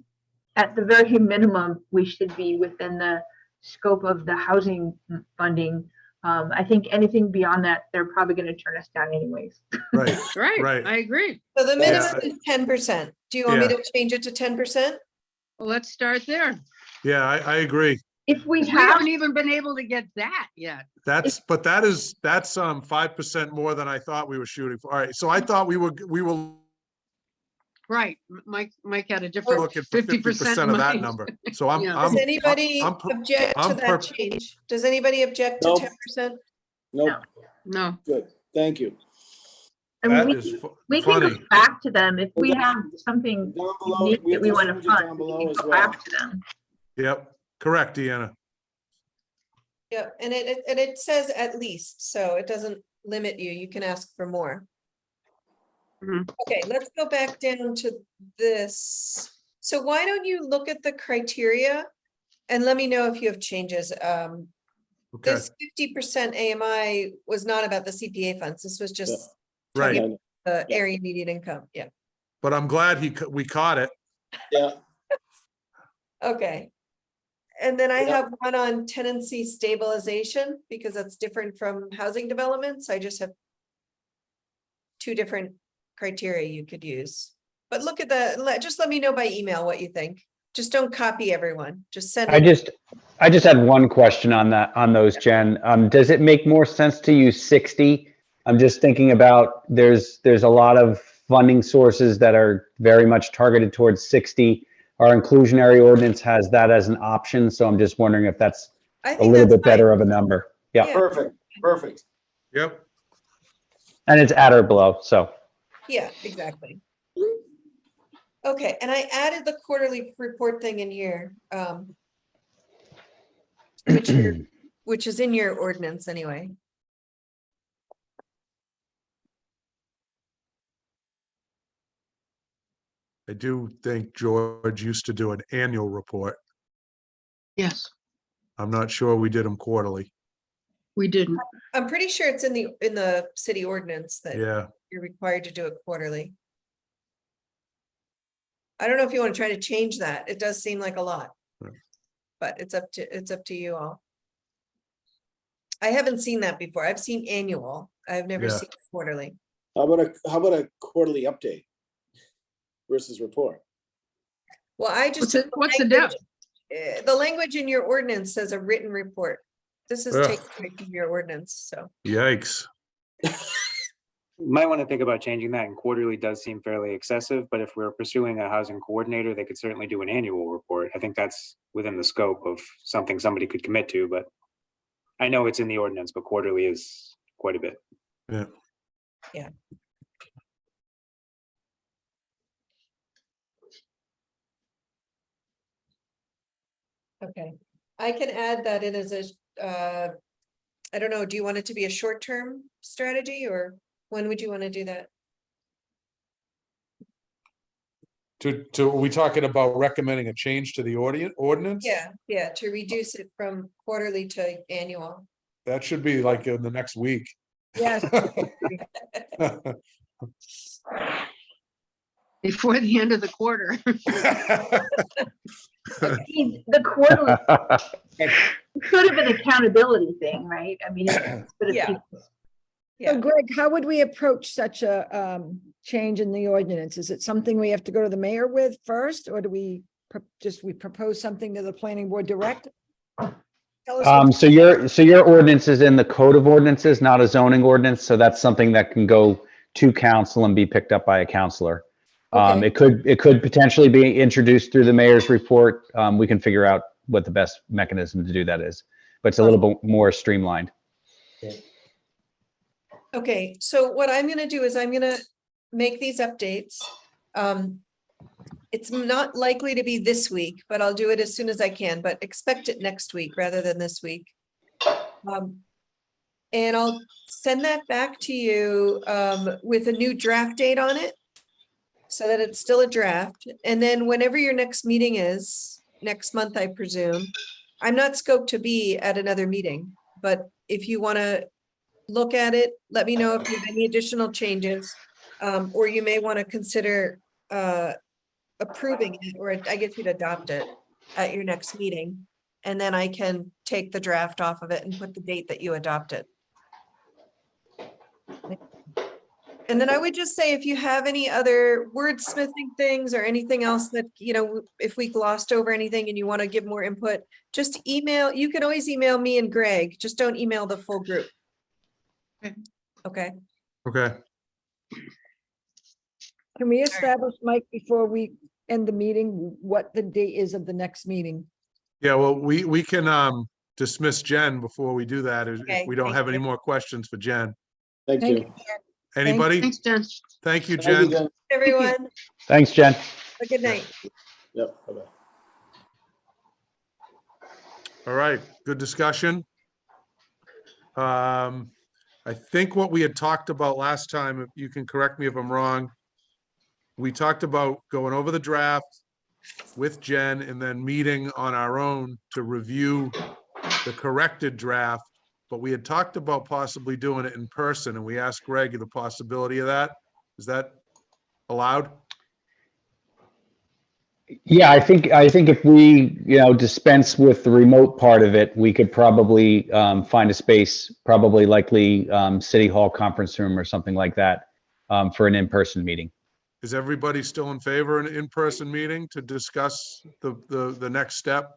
at the very minimum, we should be within the scope of the housing funding. I think anything beyond that, they're probably gonna turn us down anyways. Right. Right, Right. I agree. So the Yeah. minimum is 10%. Do you want me Yeah. to change it to 10%? Well, let's start there. Yeah, I agree. If we We have, haven't even been able to get that yet. That's 5% more than I thought we were shooting for. All right, so I thought we were Right, Mike had a different Looking for 50% of that mind. number. So I'm, Yeah. Does anybody I'm per- object to I'm per- that change? Does anybody object to Nope. 10%? Nope, No, good, thank you. I mean, that we is we can go funny. back to them if we have something Down below, unique we that have we those want to images fund. down We below can as go well. back to them. Yep, correct, Deanna. Yeah, and it says at least, so it doesn't limit you. You can ask for more. Mhm. Okay, let's go back down to this. So why don't you look at the criteria and let me know if you have changes. Okay, This 50% AMI was not about the CPA funds. This was just right. talking the Yeah. area median income. Yeah, But I'm glad we caught it. Yeah, okay. And then I Yeah. have one on tenancy stabilization because that's different from housing developments. I just have two different criteria you could use. But look at just let me know by email what you think. Just don't copy everyone. Just send I it. just had one question on those, Jen. Does it make more sense to use 60? I'm just thinking about there's a lot of funding sources that are very much targeted towards 60. Our inclusionary ordinance has that as an option, so I'm just wondering if that's I a think little that's bit better fine. of a number. Yeah, Yeah. perfect. Yep, and it's at or below, so. Yeah, exactly. Okay, and I added the quarterly report thing in here, which is in your ordinance anyway. I do think George used to do an annual report. yes, I'm not sure we did them quarterly. we didn't. I'm pretty sure it's in the city ordinance that Yeah, you're required to do it quarterly. I don't know if you want to try to change that. It does seem like a lot. Right. But it's up to you all. I haven't seen that before. I've seen annual. I've never Yeah. seen quarterly. How about a quarterly update versus report? Well, I just. took What's the language- depth? The language in your ordinance says a written report. This is Ugh. taken right from your ordinance, so. yikes. Might want to think about changing that, and quarterly does seem fairly excessive, but if we're pursuing a housing coordinator, they could certainly do an annual report. I think that's within the scope of something somebody could commit to, but I know it's in the ordinance, but quarterly is quite a bit. Yeah, Okay, I can add that in as I don't know, do you want it to be a short-term strategy or when would you want to do that? are we talking about recommending a change to the ordinance? Yeah, to reduce it from quarterly to annual. That should be like in the next week. Yes, Before the end of the quarter. The quarterly could have been accountability thing, right? I mean, it's sort of Yeah. people- so Yeah, Greg, how would we approach such a change in the ordinance? Is it something we have to go to the mayor with first, or do we propose something to the planning board direct? Tell us what- So your ordinance is in the code of ordinances, not a zoning ordinance, so that's something that can go to council and be picked up by a counselor. Okay. It could potentially be introduced through the mayor's report. We can figure out what the best mechanism to do that is, but it's a little bit more streamlined. okay, so what I'm gonna do is I'm gonna make these updates. It's not likely to be this week, but I'll do it as soon as I can, but expect it next week rather than this week. And I'll send that back to you with a new draft date on it. So that it's still a draft. And then whenever your next meeting is, next month, I presume. I'm not scoped to be at another meeting, but if you want to look at it, let me know if you have any additional changes. Or you may want to consider approving it, or I guess you'd adopt it at your next meeting. And then I can take the draft off of it and put the date that you adopt it. And then I would just say, if you have any other wordsmithing things or anything else that, if we glossed over anything and you want to give more input, just email, you can always email me and Greg, just don't email the full group. Okay. Okay, Okay, Can we establish, Mike, before we end the meeting, what the date is of the next meeting? Yeah, well, we can dismiss Jen before we do that, if Okay, we don't thank have any you. more questions for Jen. Thank Thank you. Anybody? Thanks, Jen. Thank you, Thank you, Jen. Jen. Everyone, Thanks, Jen. have a good night. Yep, bye-bye. All right, good discussion. I think what we had talked about last time, if you can correct me if I'm wrong, we talked about going over the draft with Jen and then meeting on our own to review the corrected draft. But we had talked about possibly doing it in person, and we asked Greg the possibility of that. Is that allowed? Yeah, I think if we, dispense with the remote part of it, we could probably find a space, probably likely City Hall conference room or something like that for an in-person meeting. Is everybody still in favor of an in-person meeting to discuss the next step?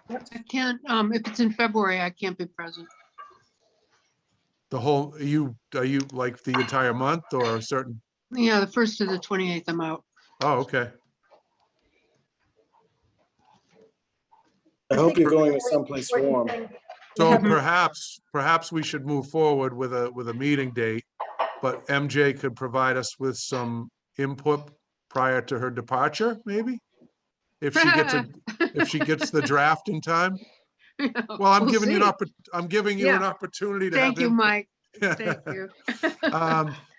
I can't, if it's in February, I can't be present. The whole, are you like the entire month or a certain? Yeah, the 1st to the 28th, I'm out. Oh, okay. I hope you're going to someplace warm. So Mhm. perhaps we should move forward with a meeting date, but MJ could provide us with some input prior to her departure, maybe? If she gets the draft in time? Well, I'm We'll giving you see. I'm giving you an Yeah. opportunity to have Thank you, input. Mike. Thank you.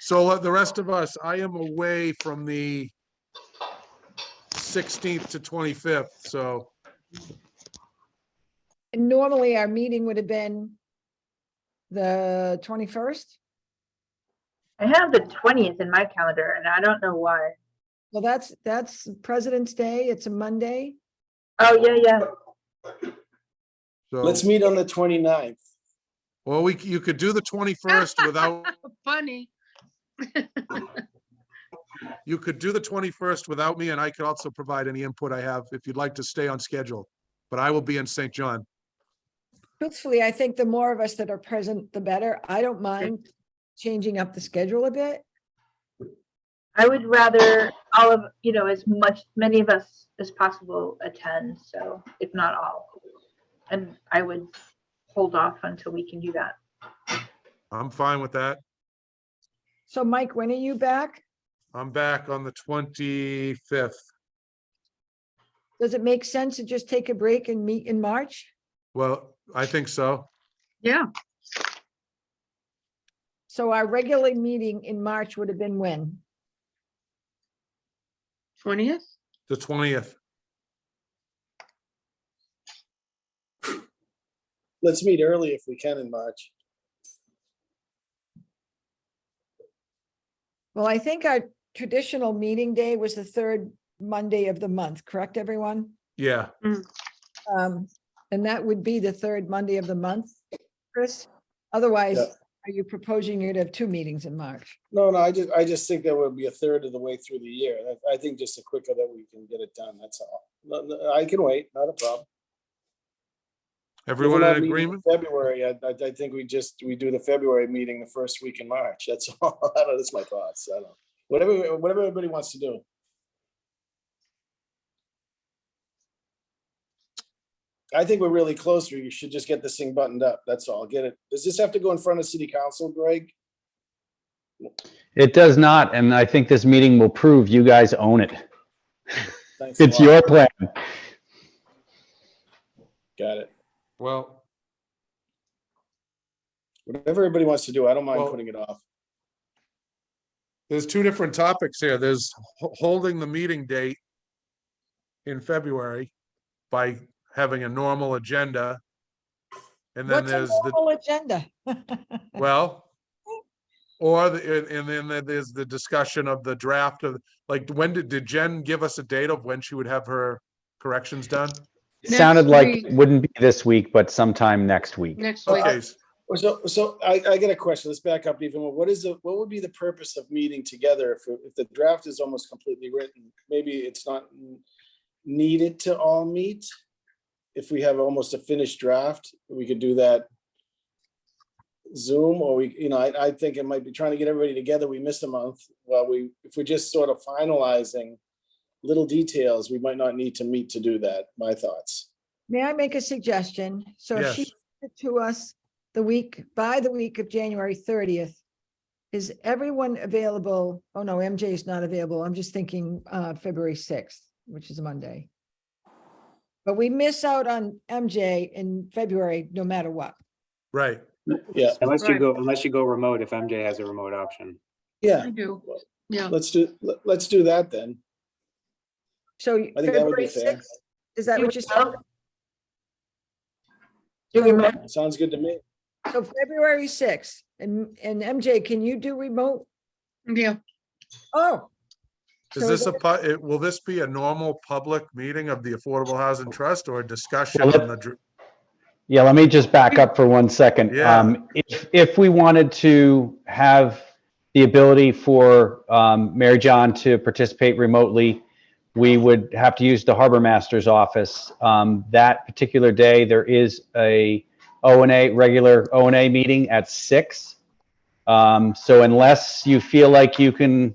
So the rest of us, I am away from the 16th to 25th, so And normally our meeting would have been the 21st. I have the 20th in my calendar and I don't know why. Well, that's President's Day. It's a Monday. Oh, yeah. so Let's meet on the 29th. well, you could do the 21st without, Funny. you could do the 21st without me, and I could also provide any input I have if you'd like to stay on schedule. But I will be in St. John. Truthfully, I think the more of us that are present, the better. I don't mind changing up the schedule a bit. I would rather all of, many of us as possible attend. So if not all, and I would hold off until we can do that. I'm fine with that. So Mike, when are you back? I'm back on the 25th. Does it make sense to just take a break and meet in March? Well, I think so. Yeah, So our regular meeting in March would have been when? 20th? The 20th. Let's meet early if we can in March. Well, I think our traditional meeting day was the third Monday of the month, correct, everyone? Yeah. And that would be the third Monday of the month, Chris? Otherwise, Yeah. are you proposing you'd have two meetings in March? No, I just think that would be a third of the way through the year. I think just the quicker that we can get it done, that's all. No, I can wait, not a problem. If we're Everyone not in meeting in agreement? February, I think we do the February meeting the first week in March. That's all. I don't know, that's my thoughts. I don't know. Whatever everybody wants to do. I think we're really close. You should just get this thing buttoned up. That's all. Get it. Does this have to go in front of city council, Greg? It does not, and I think this meeting will prove you guys own it. Thanks a It's lot. your plan. Got it. Well, Whatever everybody wants to do, I don't mind Well- putting it off. there's two different topics here. There's holding the meeting date in February by having a normal agenda. And then What's a there's the, normal agenda? well, and then there's the discussion of the draft of, like, when did Jen give us a date of when she would have her corrections done? It sounded Next like week. it wouldn't be this week, but sometime next week. Next week. Okay, So I get a question. Let's back up even more. What would be the purpose of meeting together if the draft is almost completely written? Maybe it's not needed to all meet. If we have almost a finished draft, we could do that Zoom, or I think it might be trying to get everybody together. We missed a month. Well, if we're just sort of finalizing little details, we might not need to meet to do that. My thoughts. May I make a suggestion? So if she Yes. sent it to us by the week of January 30th, is everyone available? Oh, no, MJ is not available. I'm just thinking February 6th, which is a Monday. But we miss out on MJ in February, no matter what. Right. Yeah, Unless Right. you go remote, if MJ has a remote option. yeah. I do. Yeah. Let's do that then. So I think that would be February fair. 6th, is that what you said? Remote? Do remote? Sounds good to me. So February 6th, and MJ, can you do remote? Yeah. Oh. Is So this that- will this be a normal public meeting of the Affordable Housing Trust or a discussion Well, on the, Yeah, let me just back up for 1 second. Yeah. If we wanted to have the ability for Mary John to participate remotely, we would have to use the Harbor Master's office. That particular day, there is a regular O&A meeting at 6. So unless you feel like you can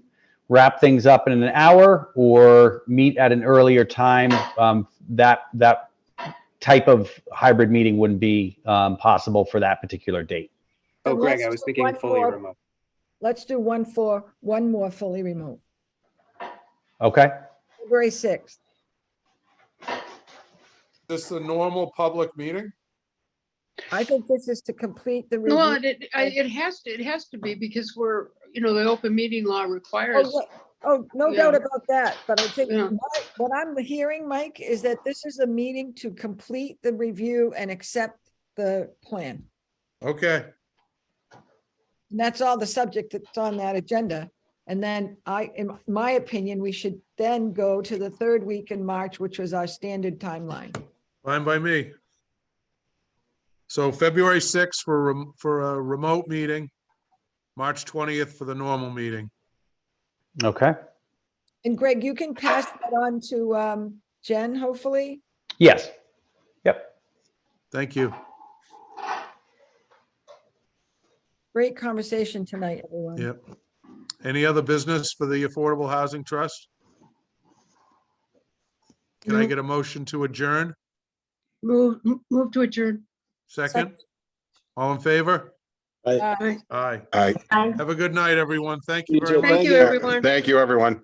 wrap things up in an hour or meet at an earlier time, that type of hybrid meeting wouldn't be possible for that particular date. Oh, Then Greg, let's I was do thinking one fully more. remote. Let's do one more fully remote, Okay? February 6th. this a normal public meeting? I think this is to complete the Well, review. it has to be because we're, the open meeting law requires. No Yeah. doubt about that, but I think Yeah. what I'm hearing, Mike, is that this is a meeting to complete the review and accept the plan. Okay, And that's all the subject that's on that agenda. And then in my opinion, we should then go to the third week in March, which was our standard timeline. fine by me. So February 6th for a remote meeting, March 20th for the normal meeting. Okay. And Greg, you can pass that on to Jen, hopefully. Yes. Yep. Thank you. Great conversation tonight, everyone. Yep. Any other business for the Affordable Housing Trust? Can I No. get a motion to adjourn? Move to adjourn. Second? All in favor? Aye. Aye. All right. Have a good night, everyone. Thank you You very too. much. Thank you, everyone. Thank you, everyone.